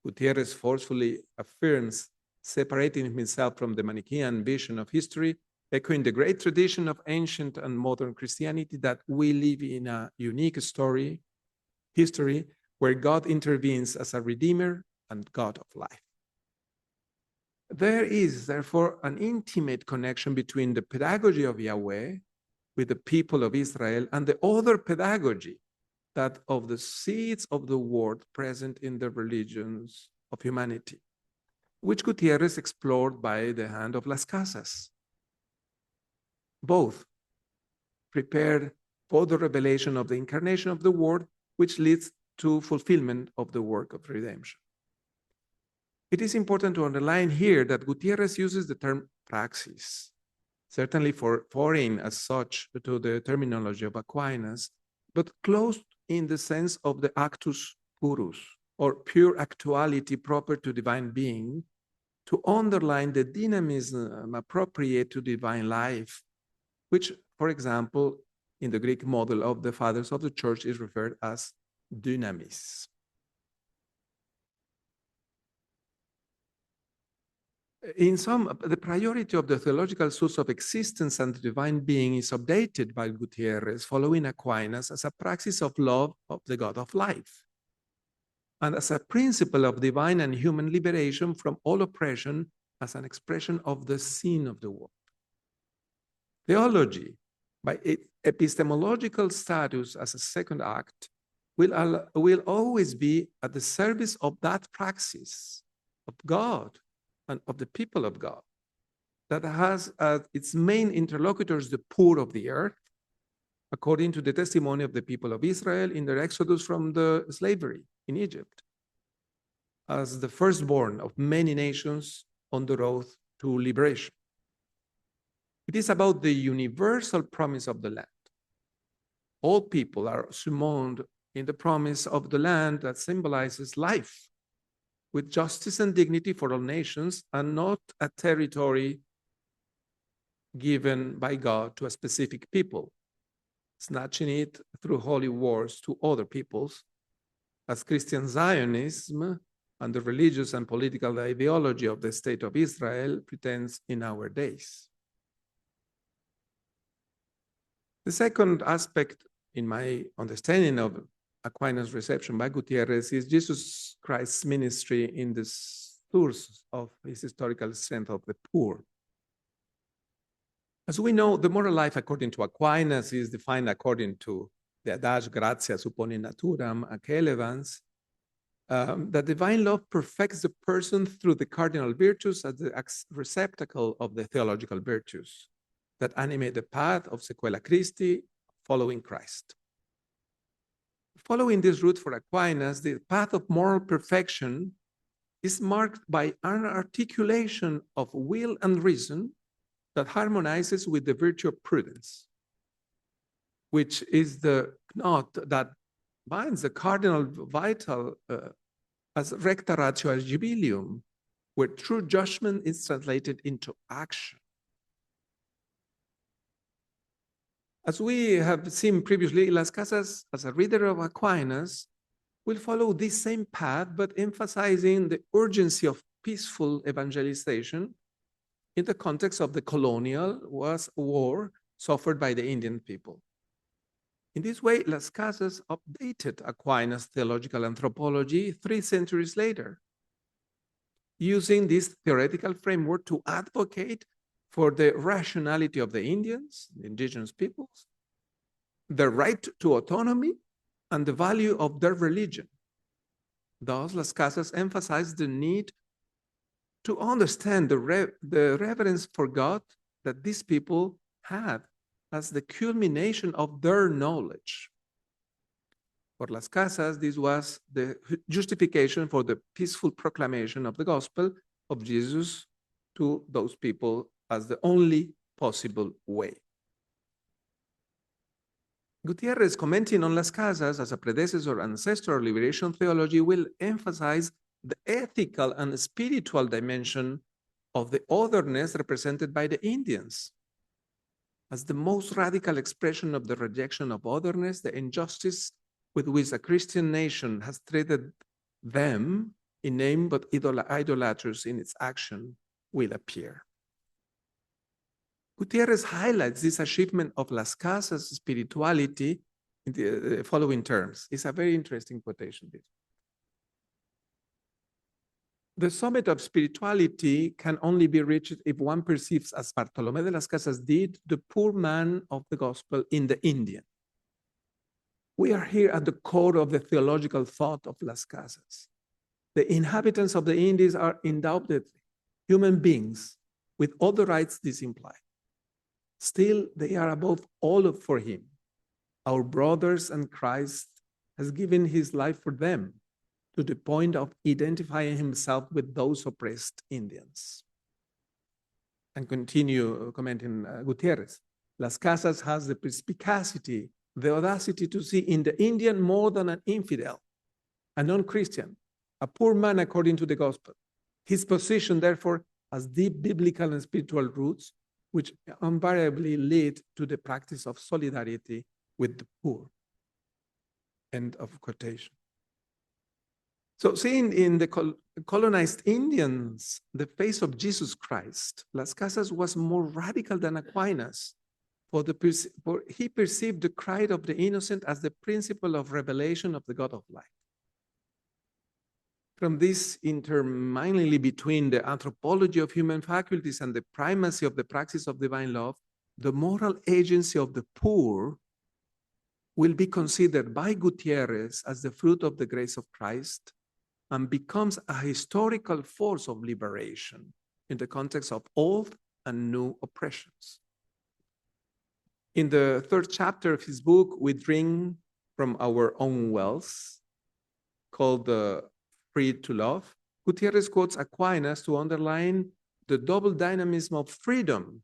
Speaker 4: Gutierrez forcefully affirms separating himself from the Manichaean vision of history, echoing the great tradition of ancient and modern Christianity that we live in a unique history where God intervenes as a redeemer and God of life. There is, therefore, an intimate connection between the pedagogy of Yahweh with the people of Israel and the other pedagogy that of the seeds of the word present in the religions of humanity, which Gutierrez explored by the hand of Las Casas. Both prepared for the revelation of the incarnation of the word, which leads to fulfillment of the work of redemption. It is important to underline here that Gutierrez uses the term praxis, certainly foreign as such to the terminology of Aquinas, but close in the sense of the actus purus, or pure actuality proper to divine being, to underline the dynamism appropriate to divine life, which, for example, in the Greek model of the fathers of the church is referred as dynamis. In sum, the priority of the theological source of existence and the divine being is updated by Gutierrez following Aquinas as a praxis of love of the God of life, and as a principle of divine and human liberation from all oppression as an expression of the sin of the world. Theology, by its epistemological status as a second act, will always be at the service of that praxis of God and of the people of God that has as its main interlocutors the poor of the earth, according to the testimony of the people of Israel in their exodus from the slavery in Egypt, as the firstborn of many nations on the road to liberation. It is about the universal promise of the land. All people are summoned in the promise of the land that symbolizes life, with justice and dignity for all nations, and not a territory given by God to a specific people, snatching it through holy wars to other peoples, as Christian Zionism and the religious and political ideology of the State of Israel pretends in our days. The second aspect, in my understanding of Aquinas' reception by Gutierrez, is Jesus Christ's ministry in the source of his historical strength of the poor. As we know, the moral life according to Aquinas is defined according to the adage gratia suppone naturam accelevans, that divine love perfects the person through the cardinal virtues as the receptacle of the theological virtues that animate the path of sequela Christi, following Christ. Following this route for Aquinas, the path of moral perfection is marked by an articulation of will and reason that harmonizes with the virtue of prudence, which is the knot that binds the cardinal vital as recta ratio agibilium, where true judgment is translated into action. As we have seen previously, Las Casas, as a reader of Aquinas, will follow this same path, but emphasizing the urgency of peaceful evangelization in the context of the colonial war suffered by the Indian people. In this way, Las Casas updated Aquinas' theological anthropology 3 centuries later, using this theoretical framework to advocate for the rationality of the Indians, the indigenous peoples, their right to autonomy, and the value of their religion. Thus, Las Casas emphasized the need to understand the reverence for God that these people had as the culmination of their knowledge. For Las Casas, this was the justification for the peaceful proclamation of the gospel of Jesus to those people as the only possible way. Gutierrez, commenting on Las Casas as a predecessor and ancestor of liberation theology, will emphasize the ethical and spiritual dimension of the otherness represented by the Indians. As the most radical expression of the rejection of otherness, the injustice with which a Christian nation has treated them in name but idolaters in its action will appear. Gutierrez highlights this achievement of Las Casas' spirituality in the following terms. It's a very interesting quotation. The summit of spirituality can only be reached if one perceives, as Bartolomé de las Casas did, the poor man of the gospel in the Indian. We are here at the core of the theological thought of Las Casas. The inhabitants of the Indies are undoubtedly human beings with all the rights this implies. Still, they are above all for him. Our brothers, and Christ has given his life for them to the point of identifying himself with those oppressed Indians. And continue commenting Gutierrez. Las Casas has the perspicacity, the audacity to see in the Indian more than an infidel, a non-Christian, a poor man according to the gospel. His position, therefore, has deep biblical and spiritual roots, which invariably lead to the practice of solidarity with the poor. End of quotation. So seeing in the colonized Indians the face of Jesus Christ, Las Casas was more radical than Aquinas, for he perceived the cry of the innocent as the principle of revelation of the God of light. From this interminglingly between the anthropology of human faculties and the primacy of the praxis of divine love, the moral agency of the poor will be considered by Gutierrez as the fruit of the grace of Christ and becomes a historical force of liberation in the context of old and new oppressions. In the third chapter of his book, We Drink from Our Own Wells, called the Free to Love, Gutierrez quotes Aquinas to underline the double dynamism of freedom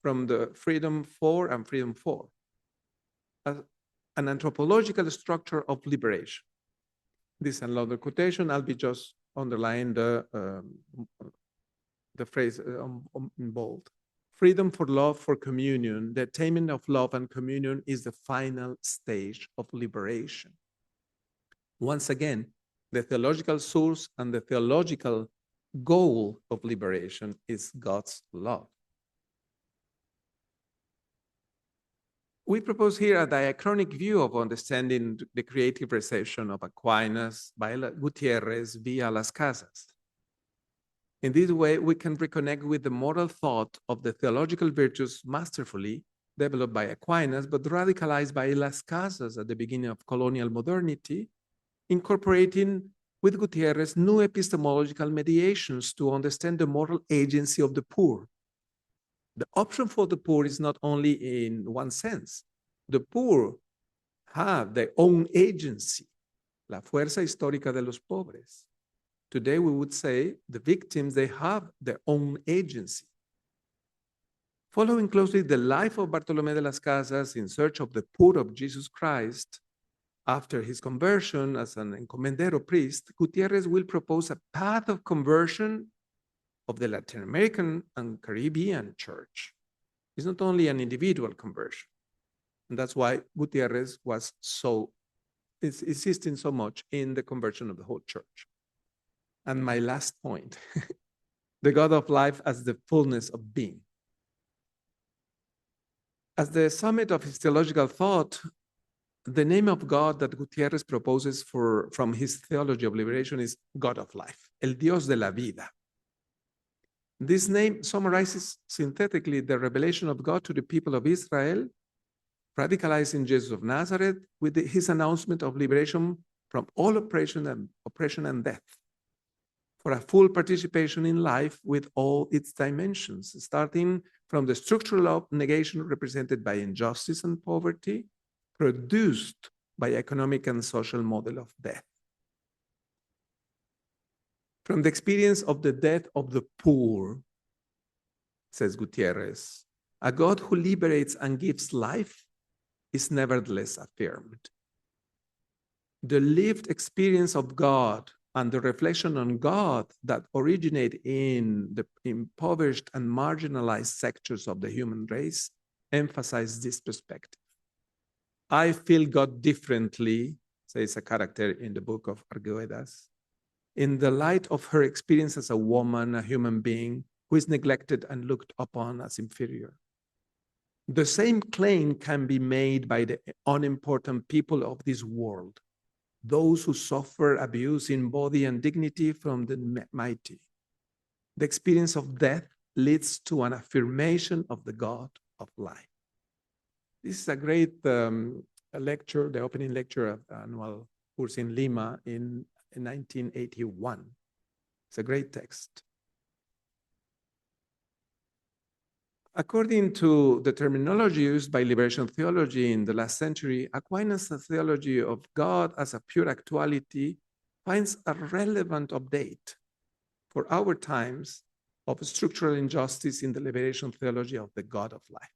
Speaker 4: from the freedom for and freedom for, an anthropological structure of liberation. This is another quotation. I'll be just underlining the phrase in bold. Freedom for love, for communion, the attainment of love and communion is the final stage of liberation. Once again, the theological source and the theological goal of liberation is God's love. We propose here a diachronic view of understanding the creative reception of Aquinas by Gutierrez via Las Casas. In this way, we can reconnect with the moral thought of the theological virtues masterfully developed by Aquinas, but radicalized by Las Casas at the beginning of colonial modernity, incorporating with Gutierrez new epistemological mediations to understand the moral agency of the poor. The option for the poor is not only in one sense. The poor have their own agency, la fuerza histórica de los pobres. Today we would say the victims, they have their own agency. Following closely the life of Bartolomé de las Casas in search of the poor of Jesus Christ, after his conversion as an encomendero priest, Gutierrez will propose a path of conversion of the Latin American and Caribbean church. It's not only an individual conversion. And that's why Gutierrez was insisting so much in the conversion of the whole church. And my last point, the God of life as the fullness of being. As the summit of his theological thought, the name of God that Gutierrez proposes from his Theology of Liberation is God of life, el Dios de la vida. This name summarizes synthetically the revelation of God to the people of Israel, radicalizing Jesus of Nazareth with his announcement of liberation from all oppression and death, for a full participation in life with all its dimensions, starting from the structural negation represented by injustice and poverty, produced by economic and social model of death. From the experience of the death of the poor, says Gutierrez, a God who liberates and gives life is nevertheless affirmed. The lived experience of God and the reflection on God that originate in the impoverished and marginalized sectors of the human race emphasize this perspective. I feel God differently, says a character in the book of Arguedas, in the light of her experience as a woman, a human being, who is neglected and looked upon as inferior. The same claim can be made by the unimportant people of this world, those who suffer abuse in body and dignity from the mighty. The experience of death leads to an affirmation of the God of life. This is a great lecture, the opening lecture of the annual course in Lima in 1981. It's a great text. According to the terminology used by liberation theology in the last century, Aquinas' theology of God as a pure actuality finds a relevant update for our times of structural injustice in the liberation theology of the God of life.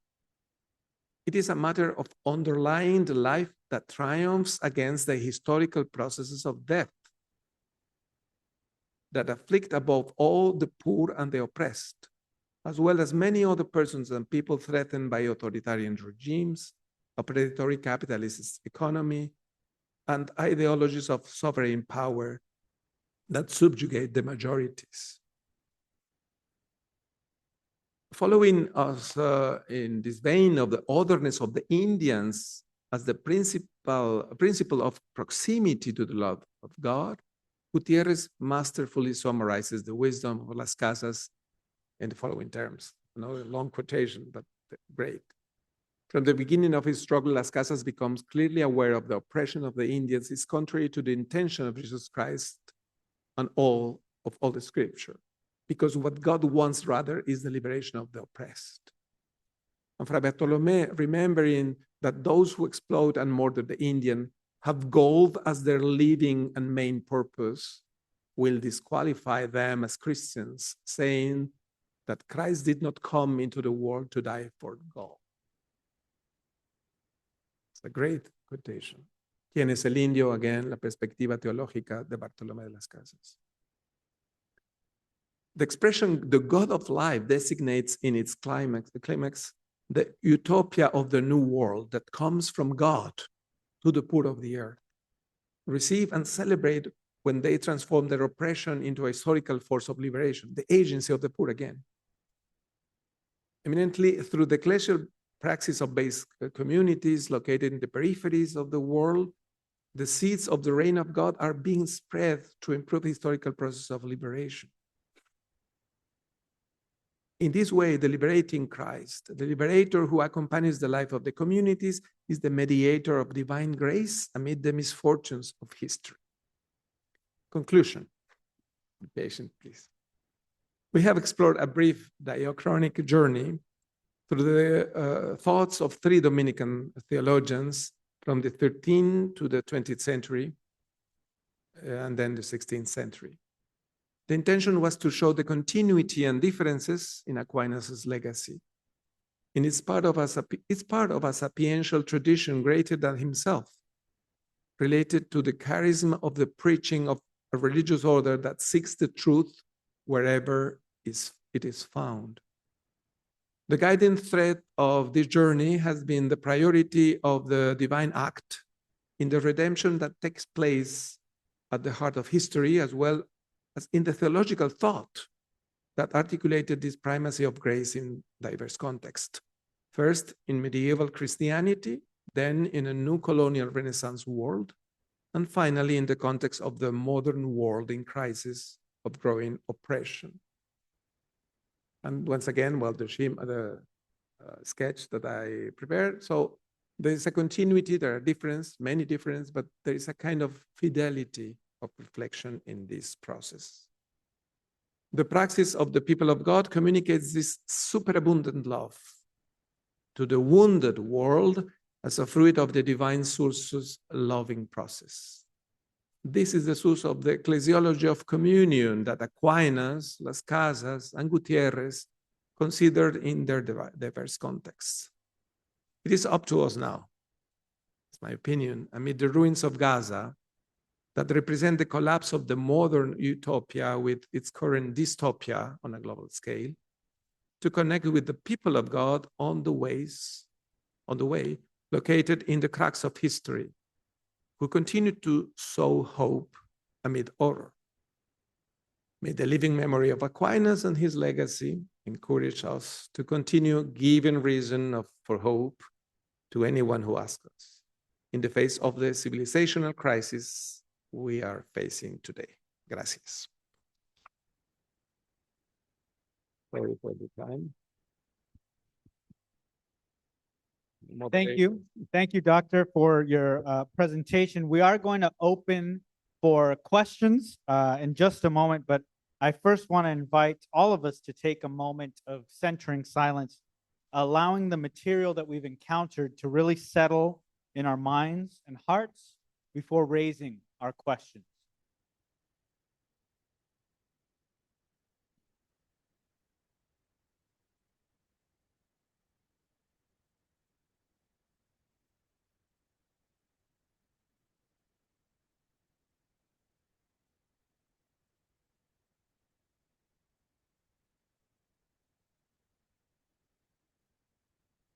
Speaker 4: It is a matter of underlying the life that triumphs against the historical processes of death that afflict above all the poor and the oppressed, as well as many other persons and people threatened by authoritarian regimes, a predatory capitalist economy, and ideologies of sovereign power that subjugate the majorities. Following us in this vein of the otherness of the Indians as the principle of proximity to the love of God, Gutierrez masterfully summarizes the wisdom of Las Casas in the following terms. Another long quotation, but great. From the beginning of his struggle, Las Casas becomes clearly aware of the oppression of the Indians is contrary to the intention of Jesus Christ and all the scripture, because what God wants rather is the liberation of the oppressed. And Fra Bartolome, remembering that those who exploit and murder the Indian have gold as their living and main purpose, will disqualify them as Christians, saying that Christ did not come into the world to die for gold. It's a great quotation. ¿Quién es el indio? Again, la perspectiva teológica de Bartolomé de las Casas. The expression, the God of life, designates in its climax, the utopia of the new world that comes from God to the poor of the earth. Receive and celebrate when they transform their oppression into a historical force of liberation, the agency of the poor again. Eminently through the ecclesial praxis of base communities located in the peripheries of the world, the seeds of the reign of God are being spread to improve the historical process of liberation. In this way, the liberating Christ, the liberator who accompanies the life of the communities, is the mediator of divine grace amid the misfortunes of history. Conclusion. Be patient, please. We have explored a brief diachronic journey through the thoughts of three Dominican theologians from the 13th to the 20th century, and then the 16th century. The intention was to show the continuity and differences in Aquinas' legacy. And it's part of a sapiential tradition greater than himself, related to the charism of the preaching of a religious order that seeks the truth wherever it is found. The guiding thread of this journey has been the priority of the divine act in the redemption that takes place at the heart of history, as well as in the theological thought that articulated this primacy of grace in diverse contexts. First, in medieval Christianity, then in a new colonial Renaissance world, and finally in the context of the modern world in crisis of growing oppression. And once again, well, the sketch that I prepared. So there's a continuity, there are many differences, but there is a kind of fidelity of reflection in this process. The praxis of the people of God communicates this superabundant love to the wounded world as a fruit of the divine source's loving process. This is the source of the ecclesiology of communion that Aquinas, Las Casas, and Gutierrez considered in their diverse contexts. It is up to us now, it's my opinion, amid the ruins of Gaza, that represent the collapse of the modern utopia with its current dystopia on a global scale, to connect with the people of God on the way located in the cracks of history, who continue to sow hope amid horror. May the living memory of Aquinas and his legacy encourage us to continue giving reason for hope to anyone who asks us in the face of the civilizational crisis we are facing today. Gracias. Sorry for the time.
Speaker 1: Thank you. Thank you, Doctor, for your presentation. We are going to open for questions in just a moment, but I first want to invite all of us to take a moment of centering silence, allowing the material that we've encountered to really settle in our minds and hearts before raising our questions.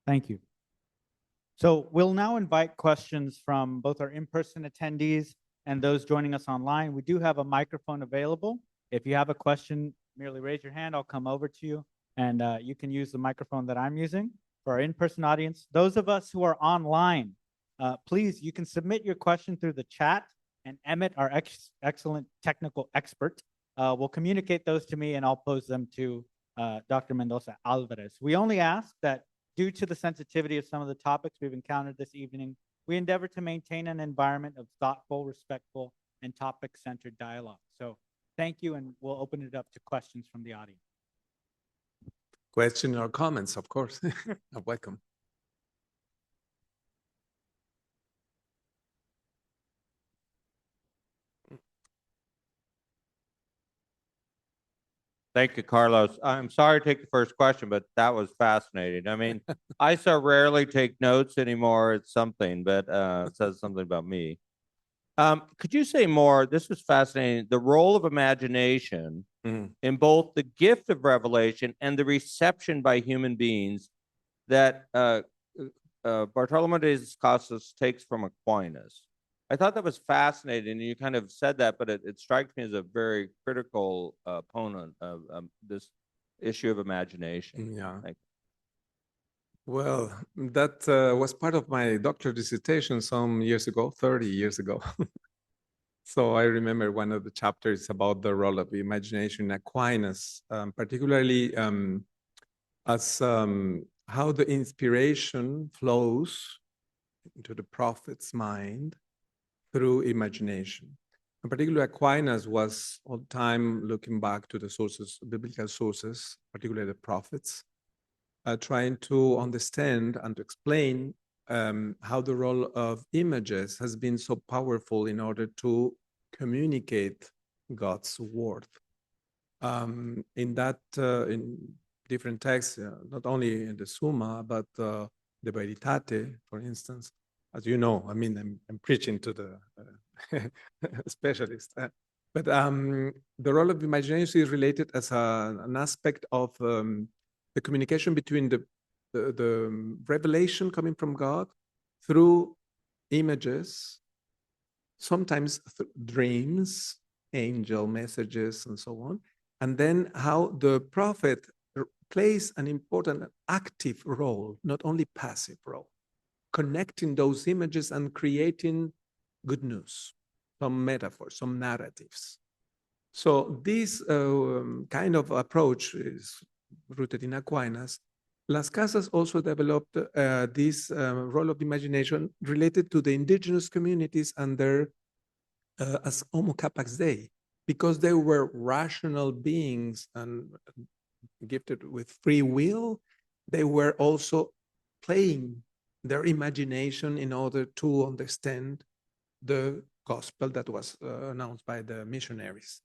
Speaker 1: Thank you. So we'll now invite questions from both our in-person attendees and those joining us online. We do have a microphone available. If you have a question, merely raise your hand. I'll come over to you, and you can use the microphone that I'm using. For our in-person audience, those of us who are online, please, you can submit your question through the chat, and Emmett, our excellent technical expert, will communicate those to me, and I'll pose them to Dr. Mendoza-Álvarez. We only ask that due to the sensitivity of some of the topics we've encountered this evening, we endeavor to maintain an environment of thoughtful, respectful, and topic-centered dialogue. So thank you, and we'll open it up to questions from the audience.
Speaker 4: Questions or comments, of course. Welcome.
Speaker 2: Thank you, Carlos. I'm sorry to take the first question, but that was fascinating. I mean, I so rarely take notes anymore. It's something, but it says something about me. Could you say more? This was fascinating. The role of imagination in both the gift of revelation and the reception by human beings that Bartolomé de las Casas takes from Aquinas. I thought that was fascinating, and you kind of said that, but it strikes me as a very critical opponent of this issue of imagination.
Speaker 4: Yeah. Well, that was part of my doctoral dissertation some years ago, 30 years ago. So I remember one of the chapters about the role of imagination in Aquinas, particularly as how the inspiration flows into the prophet's mind through imagination. And particularly Aquinas was all the time looking back to the sources, biblical sources, particularly the prophets, trying to understand and to explain how the role of images has been so powerful in order to communicate God's word. In different texts, not only in the Summa, but the Veritate, for instance. As you know, I mean, I'm preaching to the specialist. But the role of imagination is related as an aspect of the communication between the revelation coming from God through images, sometimes dreams, angel messages, and so on. And then how the prophet plays an important active role, not only passive role, connecting those images and creating good news, some metaphors, some narratives. So this kind of approach is rooted in Aquinas. Las Casas also developed this role of imagination related to the indigenous communities and their as Homo capax Dei, because they were rational beings and gifted with free will. They were also playing their imagination in order to understand the gospel that was announced by the missionaries.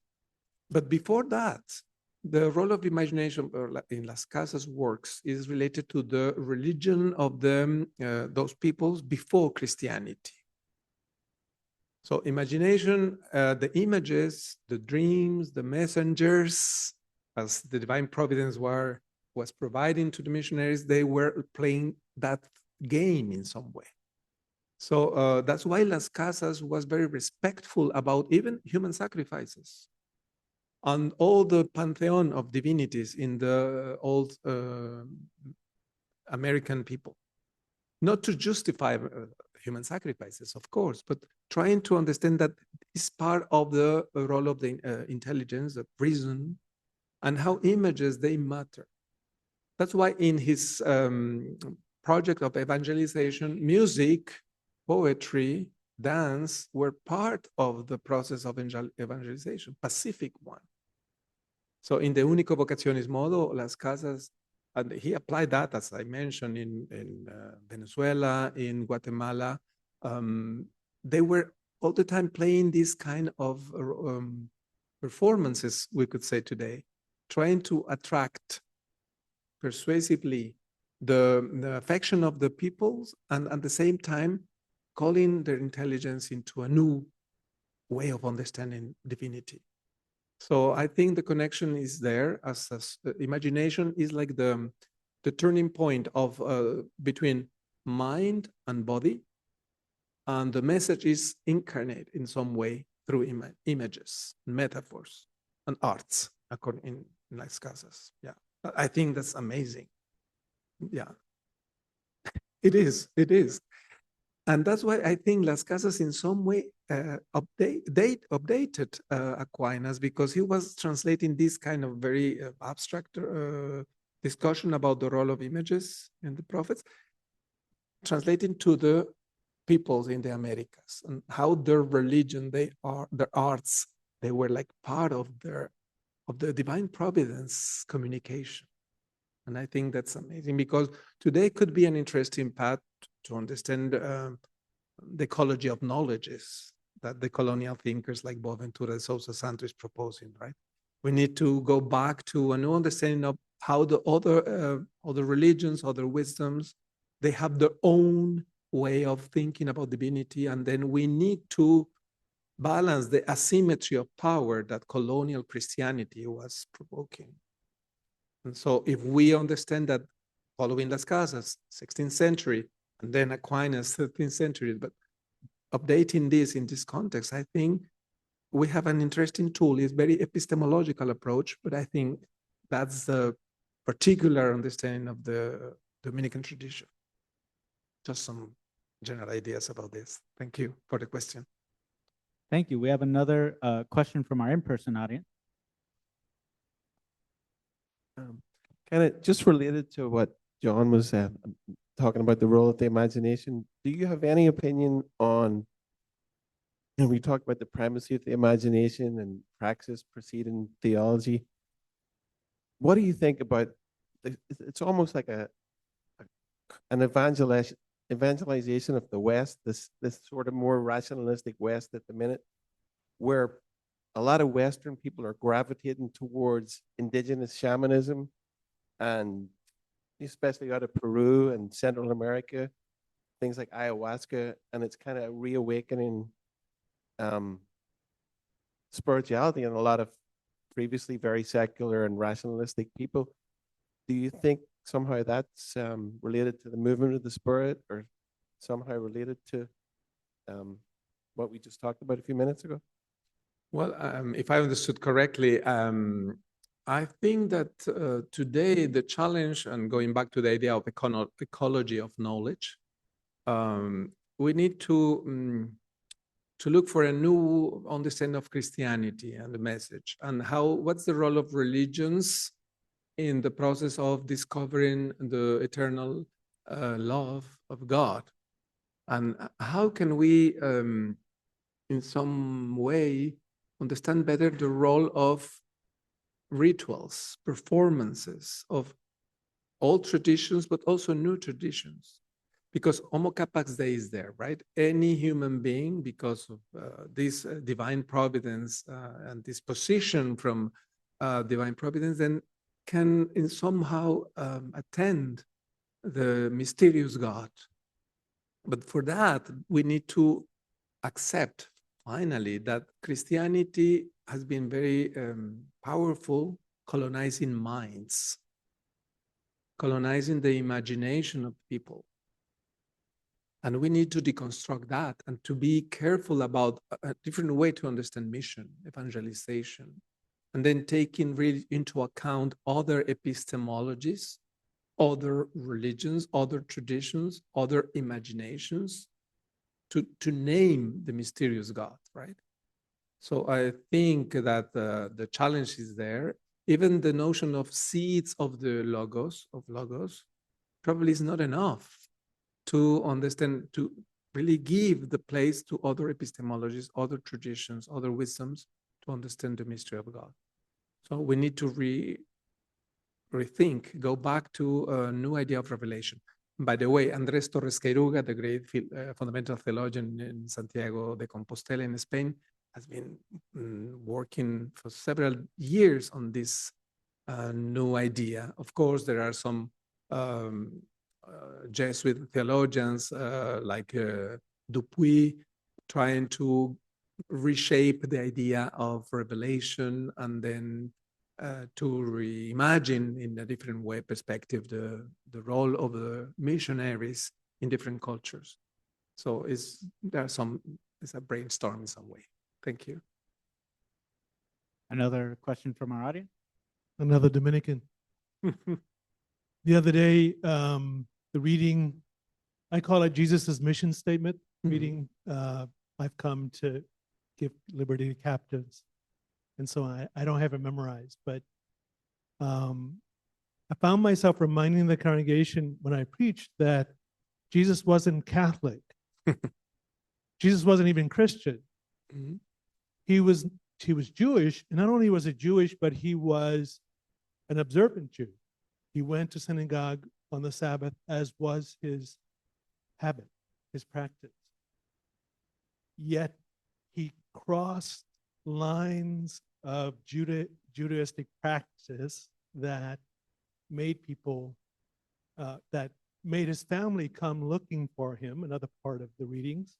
Speaker 4: But before that, the role of imagination in Las Casas works is related to the religion of those peoples before Christianity. So imagination, the images, the dreams, the messengers, as the divine providence was providing to the missionaries, they were playing that game in some way. So that's why Las Casas was very respectful about even human sacrifices and all the pantheon of divinities in the old American people. Not to justify human sacrifices, of course, but trying to understand that it's part of the role of the intelligence, the reason, and how images, they matter. That's why in his project of evangelization, music, poetry, dance were part of the process of evangelization, Pacific one. So in the Único Vocaciones model, Las Casas, and he applied that, as I mentioned, in Venezuela, in Guatemala. They were all the time playing this kind of performances, we could say today, trying to attract persuasively the affection of the peoples, and at the same time calling their intelligence into a new way of understanding divinity. So I think the connection is there, as imagination is like the turning point of between mind and body, and the message is incarnate in some way through images, metaphors, and arts, according in Las Casas. Yeah, I think that's amazing. Yeah, it is. And that's why I think Las Casas in some way updated Aquinas, because he was translating this kind of very abstract discussion about the role of images in the prophets, translating to the peoples in the Americas and how their religion, their arts, they were like part of the divine providence communication. And I think that's amazing, because today could be an interesting path to understand the ecology of knowledges that the colonial thinkers like Boaventura de Sousa Santos is proposing, right? We need to go back to a new understanding of how the other religions, other wisdoms, they have their own way of thinking about divinity, and then we need to balance the asymmetry of power that colonial Christianity was provoking. And so if we understand that following Las Casas, 16th century, and then Aquinas, 13th century, but updating this in this context, I think we have an interesting tool. It's very epistemological approach, but I think that's the particular understanding of the Dominican tradition. Just some general ideas about this. Thank you for the question.
Speaker 1: Thank you. We have another question from our in-person audience.
Speaker 5: Kind of just related to what John was talking about, the role of the imagination. Do you have any opinion on, we talk about the primacy of the imagination and praxis preceding theology. What do you think about, it's almost like an evangelization of the West, this sort of more rationalistic West at the minute, where a lot of Western people are gravitating towards indigenous shamanism, and especially out of Peru and Central America, things like ayahuasca, and it's kind of reawakening spirituality in a lot of previously very secular and rationalistic people. Do you think somehow that's related to the movement of the spirit, or somehow related to what we just talked about a few minutes ago?
Speaker 4: Well, if I understood correctly, I think that today the challenge, and going back to the idea of ecology of knowledge, we need to look for a new understanding of Christianity and the message, and what's the role of religions in the process of discovering the eternal love of God, and how can we, in some way, understand better the role of rituals, performances of old traditions, but also new traditions. Because Homo capax Dei is there, right? Any human being, because of this divine providence and this position from divine providence, then can in somehow attend the mysterious God. But for that, we need to accept finally that Christianity has been very powerful, colonizing minds, colonizing the imagination of people. And we need to deconstruct that and to be careful about a different way to understand mission, evangelization, and then taking really into account other epistemologies, other religions, other traditions, other imaginations, to name the mysterious God, right? So I think that the challenge is there. Even the notion of seeds of the logos, probably is not enough. to understand, to really give the place to other epistemologies, other traditions, other wisdoms to understand the mystery of God. So we need to rethink, go back to a new idea of revelation. By the way, Andrés Torres Queiruga, the great fundamental theologian in Santiago de Compostela in Spain, has been working for several years on this new idea. Of course, there are some Jesuit theologians like Dupuy trying to reshape the idea of revelation and then to reimagine in a different way perspective the role of the missionaries in different cultures. So it's a brainstorm in some way. Thank you.
Speaker 1: Another question from our audience?
Speaker 3: Another Dominican. The other day, the reading, I call it Jesus's mission statement, reading, I've come to give liberty to captives. And so I don't have it memorized, but I found myself reminding the congregation when I preached that Jesus wasn't Catholic. Jesus wasn't even Christian. He was Jewish, and not only was he Jewish, but he was an observant Jew. He went to synagogue on the Sabbath, as was his habit, his practice. Yet he crossed lines of Judaistic practice that made people, that made his family come looking for him, another part of the readings,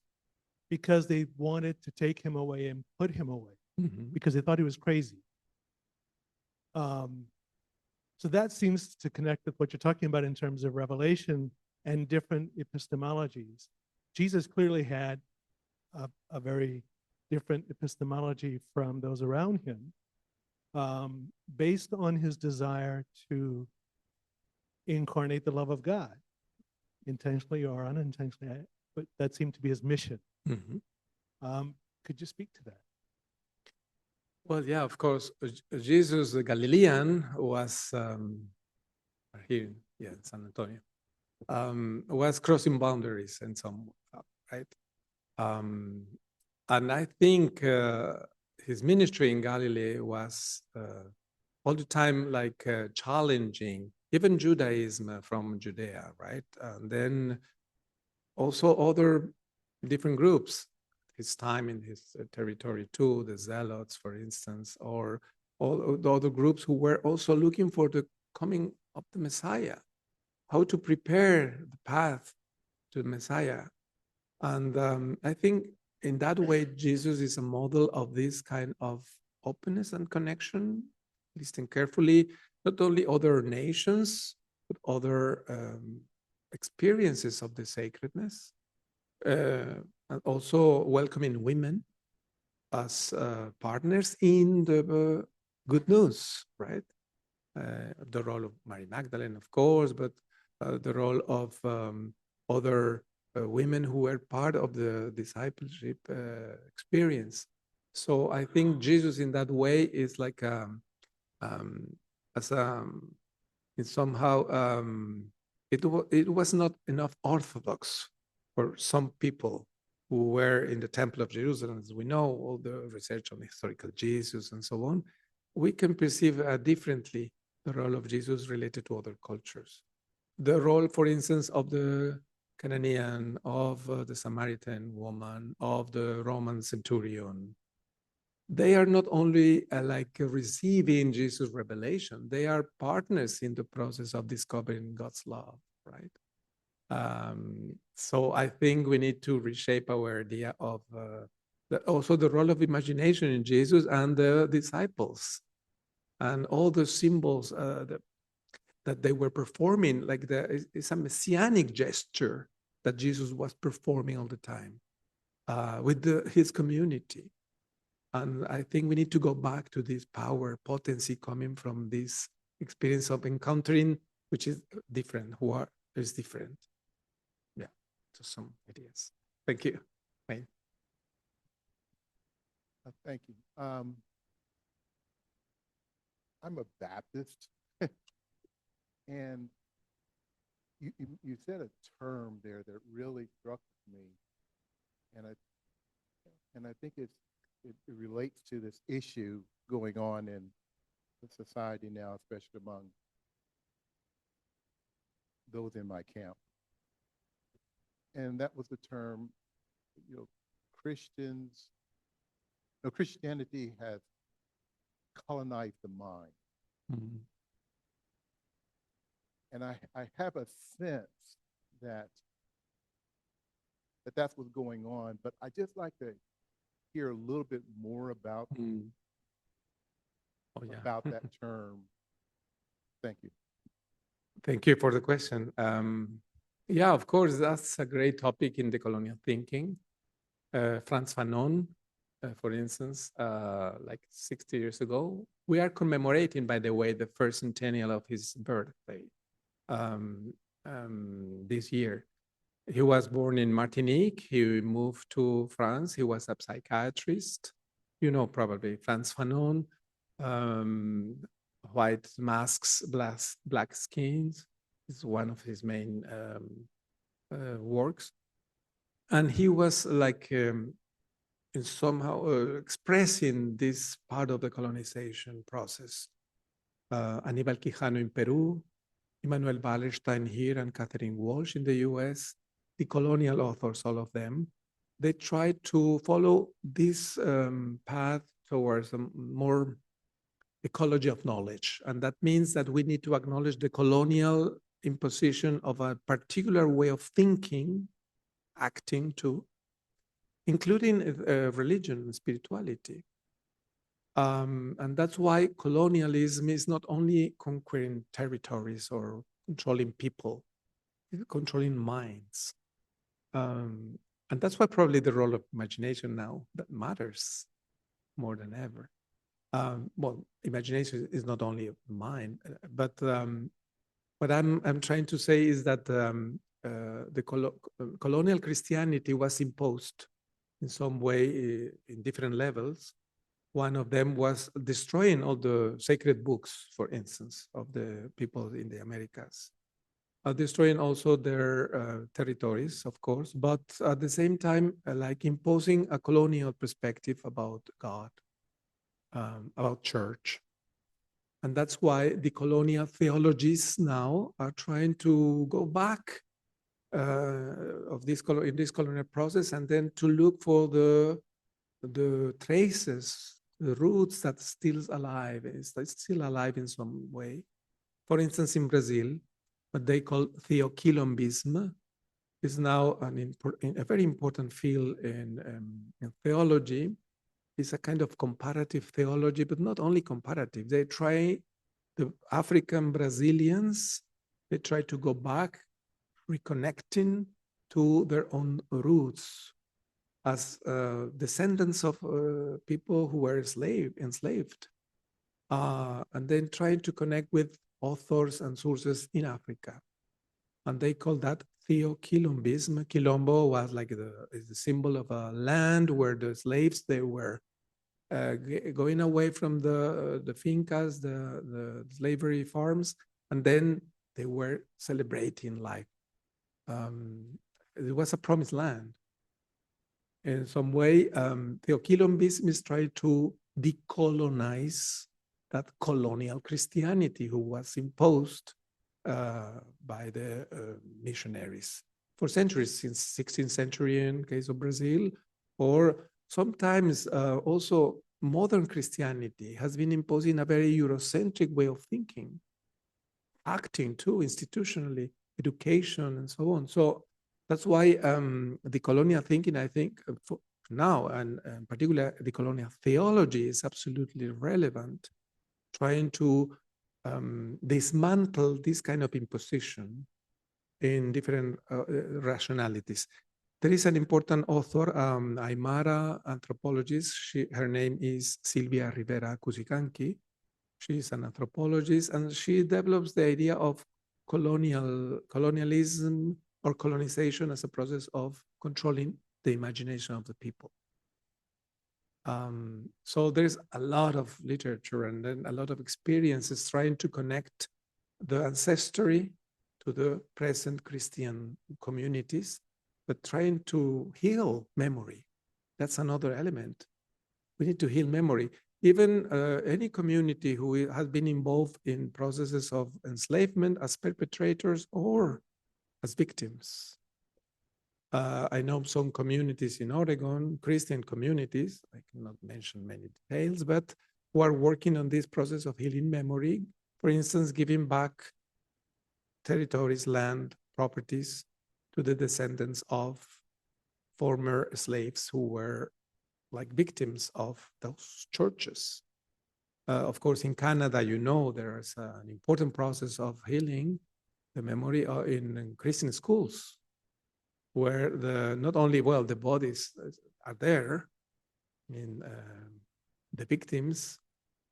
Speaker 3: because they wanted to take him away and put him away, because they thought he was crazy. So that seems to connect with what you're talking about in terms of revelation and different epistemologies. Jesus clearly had a very different epistemology from those around him, based on his desire to incarnate the love of God, intentionally or unintentionally, but that seemed to be his mission. Could you speak to that?
Speaker 4: Well, yeah, of course. Jesus, the Galilean, was here, in San Antonio, was crossing boundaries in some, right? And I think his ministry in Galilee was all the time like challenging even Judaism from Judea, right? And then also other different groups, his time in his territory too, the Zealots, for instance, or all the other groups who were also looking for the coming of the Messiah, how to prepare the path to the Messiah. And I think in that way, Jesus is a model of this kind of openness and connection, listening carefully, not only other nations, but other experiences of the sacredness, and also welcoming women as partners in the good news, right? The role of Mary Magdalene, of course, but the role of other women who were part of the discipleship experience. So I think Jesus in that way is like it was not enough orthodox for some people who were in the Temple of Jerusalem. As we know, all the research on historical Jesus and so on, we can perceive differently the role of Jesus related to other cultures. The role, for instance, of the Canaan, of the Samaritan woman, of the Roman centurion, they are not only receiving Jesus' revelation, they are partners in the process of discovering God's love, right? So I think we need to reshape our idea of also the role of imagination in Jesus and the disciples and all the symbols that they were performing. Like it's a messianic gesture that Jesus was performing all the time with his community. And I think we need to go back to this power, potency coming from this experience of encountering, which is different, is different. Yeah, so some ideas. Thank you. Wayne.
Speaker 6: Thank you. I'm a Baptist, and you said a term there that really struck me, and I think it relates to this issue going on in the society now, especially among those in my camp. And that was the term, Christianity has colonized the mind.
Speaker 4: Mhm.
Speaker 6: And I have a sense that that's what's going on, but I just like to hear a little bit more about
Speaker 4: Oh, yeah.
Speaker 6: about that term. Thank you.
Speaker 4: Thank you for the question. Yeah, of course, that's a great topic in the colonial thinking. Frantz Fanon, for instance, like 60 years ago, we are commemorating, by the way, the first centennial of his birthday this year. He was born in Martinique. He moved to France. He was a psychiatrist. You know, probably Frantz Fanon, white masks, black skins is one of his main works. And he was like somehow expressing this part of the colonization process. Aníbal Quijano in Peru, Immanuel Wallerstein here, and Catherine Walsh in the US, the colonial authors, all of them, they tried to follow this path towards a more ecology of knowledge. And that means that we need to acknowledge the colonial imposition of a particular way of thinking, acting too, including religion and spirituality. And that's why colonialism is not only conquering territories or controlling people, it's controlling minds. And that's why probably the role of imagination now that matters more than ever. Well, imagination is not only mind, but what I'm trying to say is that the colonial Christianity was imposed in some way in different levels. One of them was destroying all the sacred books, for instance, of the people in the Americas. Destroying also their territories, of course, but at the same time, like imposing a colonial perspective about God, about church. And that's why the colonial theologies now are trying to go back in this colonial process, and then to look for the traces, the roots that's still alive, it's still alive in some way. For instance, in Brazil, what they call theoquilombism is now a very important field in theology. It's a kind of comparative theology, but not only comparative. They try, the African Brazilians, they try to go back, reconnecting to their own roots as descendants of people who were enslaved, and then trying to connect with authors and sources in Africa. And they call that theoquilombism. Quilombo was like the symbol of a land where the slaves, they were going away from the fincas, the slavery farms, and then they were celebrating life. It was a promised land. In some way, theoquilombism is trying to decolonize that colonial Christianity who was imposed by the missionaries for centuries, since 16th century in case of Brazil, or sometimes also modern Christianity has been imposing a very Eurocentric way of thinking, acting too, institutionally, education, and so on. So that's why the colonial thinking, I think, for now, and particularly the colonial theology is absolutely relevant, trying to dismantle this kind of imposition in different rationalities. There is an important author, Aymara anthropologist. Her name is Silvia Rivera Cusicanqui. She is an anthropologist, and she develops the idea of colonialism or colonization as a process of controlling the imagination of the people. So there's a lot of literature and then a lot of experiences trying to connect the ancestry to the present Christian communities, but trying to heal memory. That's another element. We need to heal memory. Even any community who has been involved in processes of enslavement as perpetrators or as victims. I know some communities in Oregon, Christian communities, I cannot mention many details, but who are working on this process of healing memory. For instance, giving back territories, land, properties to the descendants of former slaves who were like victims of those churches. Of course, in Canada, you know, there is an important process of healing the memory in Christian schools, where not only, well, the bodies are there, I mean, the victims,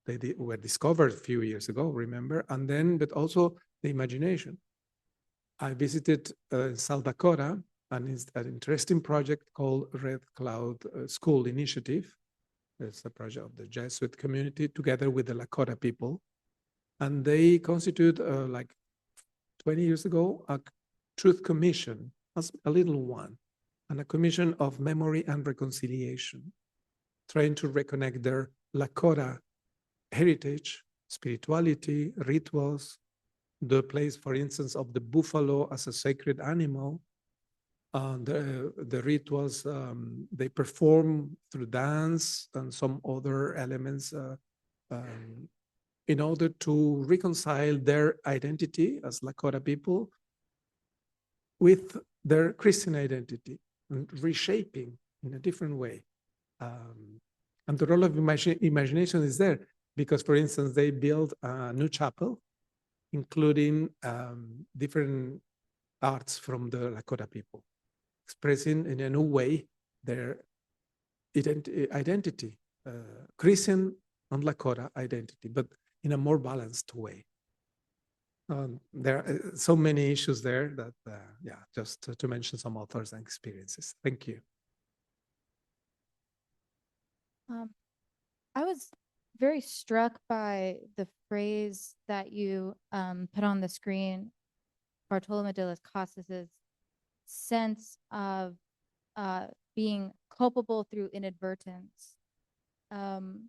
Speaker 4: they were discovered a few years ago, remember? And then, but also the imagination. I visited South Dakota, and it's an interesting project called Red Cloud School Initiative. It's a project of the Jesuit community together with the Lakota people. And they constituted, like 20 years ago, a truth commission, a little one, and a commission of memory and reconciliation, trying to reconnect their Lakota heritage, spirituality, rituals, the place, for instance, of the buffalo as a sacred animal, the rituals they perform through dance and some other elements in order to reconcile their identity as Lakota people with their Christian identity and reshaping in a different way. And the role of imagination is there because, for instance, they built a new chapel, including different arts from the Lakota people, expressing in a new way their identity, Christian and Lakota identity, but in a more balanced way. There are so many issues there that, yeah, just to mention some authors and experiences. Thank you.
Speaker 7: I was very struck by the phrase that you put on the screen, Bartolomé de las Casas' sense of being culpable through inadvertence. And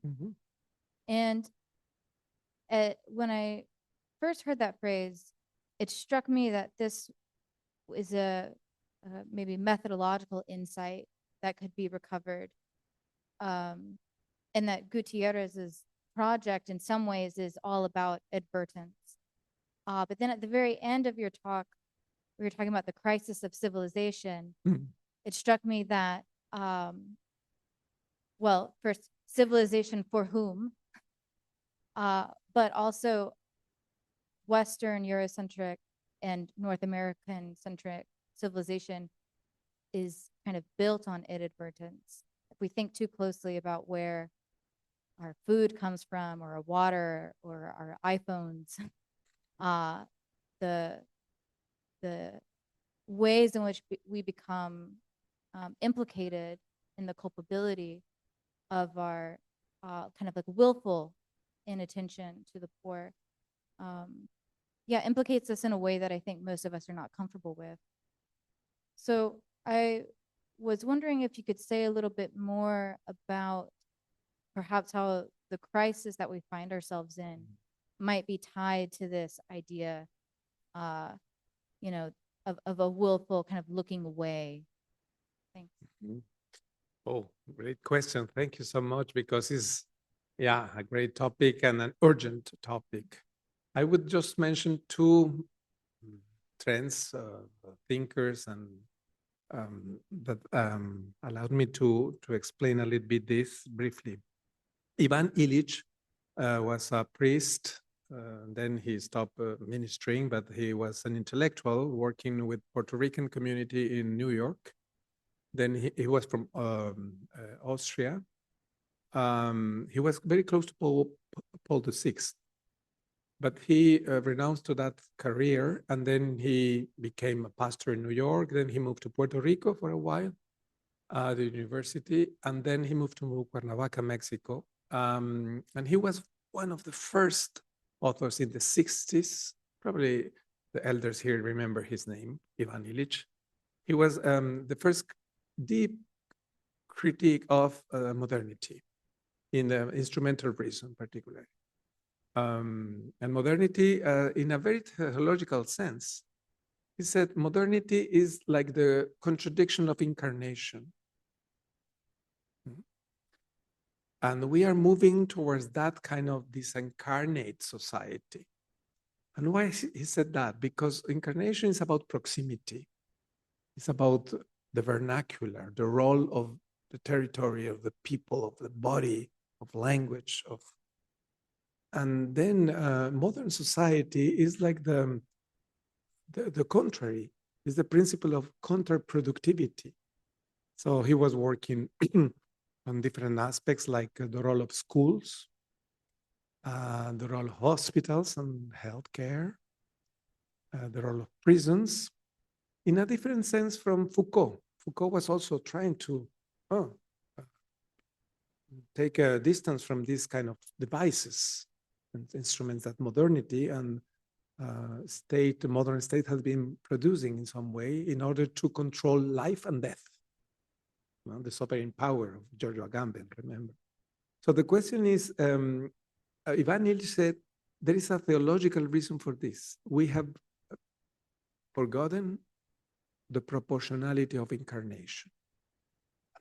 Speaker 7: when I first heard that phrase, it struck me that this is a maybe methodological insight that could be recovered. And that Gutierrez's project in some ways is all about advertence. But then at the very end of your talk, we were talking about the crisis of civilization. It struck me that, well, first, civilization for whom, but also Western Eurocentric and North American centric civilization is kind of built on inadvertence. If we think too closely about where our food comes from, or our water, or our iPhones, the ways in which we become implicated in the culpability of our kind of like willful inattention to the poor, yeah, implicates us in a way that I think most of us are not comfortable with. So I was wondering if you could say a little bit more about perhaps how the crisis that we find ourselves in might be tied to this idea, you know, of a willful kind of looking away. Thanks.
Speaker 4: Oh, great question. Thank you so much, because it's, yeah, a great topic and an urgent topic. I would just mention two trends, thinkers, and that allowed me to explain a little bit this briefly. Ivan Illich was a priest, then he stopped ministering, but he was an intellectual working with Puerto Rican community in New York. Then he was from Austria. He was very close to Paul VI, but he renounced to that career, and then he became a pastor in New York. Then he moved to Puerto Rico for a while, the university, and then he moved to Cuernavaca, Mexico. And he was one of the first authors in the 60s, probably the elders here remember his name, Ivan Illich. He was the first deep critique of modernity in the instrumental reason, particularly. And modernity in a very theological sense. He said modernity is like the contradiction of incarnation. And we are moving towards that kind of disincarnate society. And why he said that? Because incarnation is about proximity. It's about the vernacular, the role of the territory, of the people, of the body, of language, and then modern society is like the contrary, is the principle of counterproductivity. So he was working on different aspects like the role of schools, the role of hospitals and healthcare, the role of prisons, in a different sense from Foucault. Foucault was also trying to take a distance from these kind of devices and instruments that modernity and the modern state has been producing in some way in order to control life and death. Well, the sovereign power of Giorgio Agamben, remember. So the question is, Ivan Illich said, there is a theological reason for this. We have forgotten the proportionality of incarnation.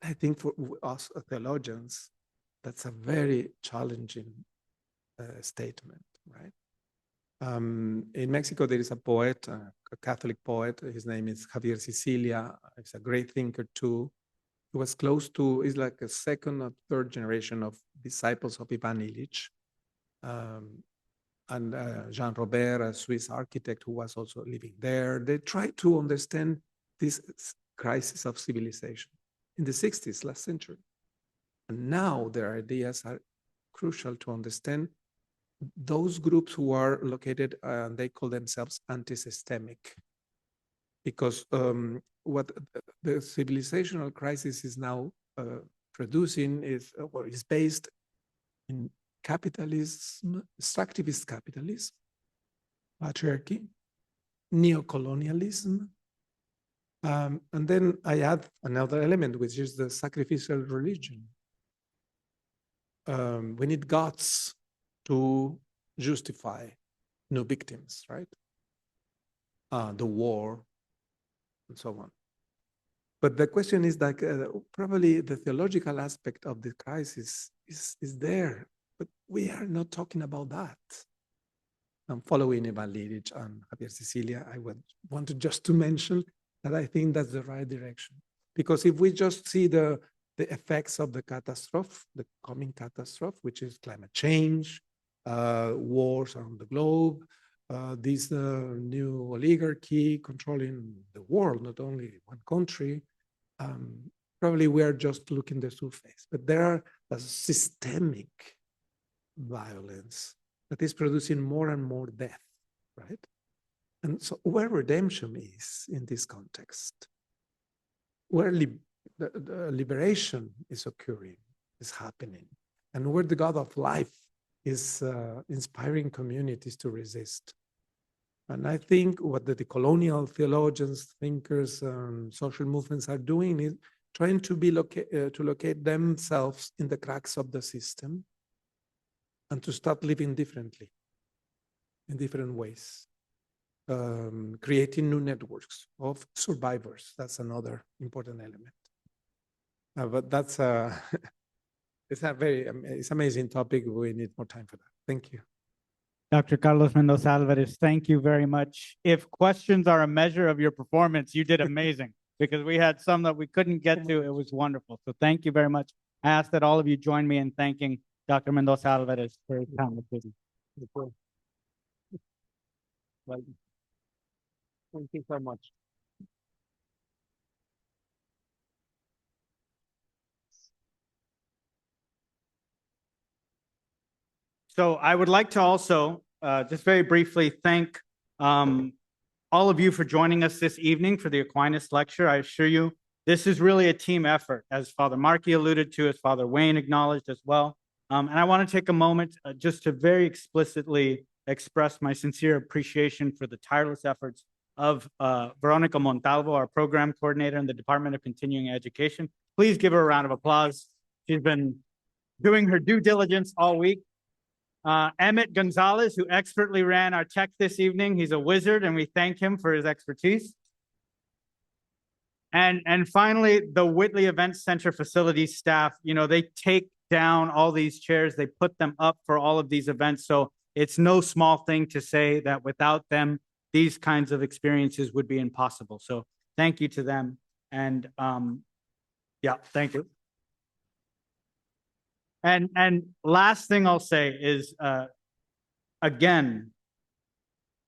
Speaker 4: And I think for us theologians, that's a very challenging statement, right? In Mexico, there is a poet, a Catholic poet. His name is Javier Sicilia. He's a great thinker too. He was close to, he's like a second or third generation of disciples of Ivan Illich. And Jean Robert, a Swiss architect who was also living there. They tried to understand this crisis of civilization in the 60s, last century. And now their ideas are crucial to understand those groups who are located, they call themselves anti-systemic, because what the civilizational crisis is now producing is based in capitalism, extractivist capitalism, patriarchy, neocolonialism, and then I add another element, which is the sacrificial religion. We need gods to justify new victims, right? The war, and so on. But the question is that probably the theological aspect of the crisis is there, but we are not talking about that. I'm following Ivan Illich and Javier Sicilia. I wanted just to mention that I think that's the right direction. Because if we just see the effects of the catastrophe, the coming catastrophe, which is climate change, wars around the globe, this new oligarchy controlling the world, not only one country, probably we are just looking the surface. But there are a systemic violence that is producing more and more death, right? And so where redemption is in this context, where the liberation is occurring, is happening, and where the God of life is inspiring communities to resist. And I think what the decolonial theologians, thinkers, social movements are doing is trying to locate themselves in the cracks of the system and to start living differently, in different ways, creating new networks of survivors. That's another important element. But that's it's an amazing topic. We need more time for that. Thank you.
Speaker 1: Dr. Carlos Mendoza-Álvarez, thank you very much. If questions are a measure of your performance, you did amazing because we had some that we couldn't get to. It was wonderful. So thank you very much. I ask that all of you join me in thanking Dr. Mendoza-Álvarez for his time with us. Thank you so much. So I would like to also just very briefly thank all of you for joining us this evening for the Aquinas lecture. I assure you, this is really a team effort, as Father Markey alluded to, as Father Wayne acknowledged as well. And I want to take a moment just to very explicitly express my sincere appreciation for the tireless efforts of Veronica Montalvo, our program coordinator in the Department of Continuing Education. Please give her a round of applause. She's been doing her due diligence all week. Emmett Gonzalez, who expertly ran our tech this evening. He's a wizard, and we thank him for his expertise. And finally, the Whitley Events Center facilities staff, you know, they take down all these chairs, they put them up for all of these events. So it's no small thing to say that without them, these kinds of experiences would be impossible. So thank you to them. And yeah, thank you. And last thing I'll say is, again,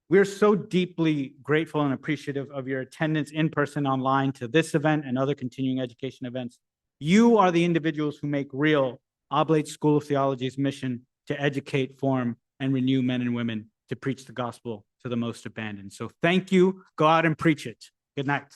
Speaker 1: we're so deeply grateful and appreciative of your attendance in person, online to this event and other continuing education events. You are the individuals who make real Oblate School of Theology's mission to educate, form, and renew men and women to preach the gospel to the most abandoned. So thank you. Go out and preach it. Good night.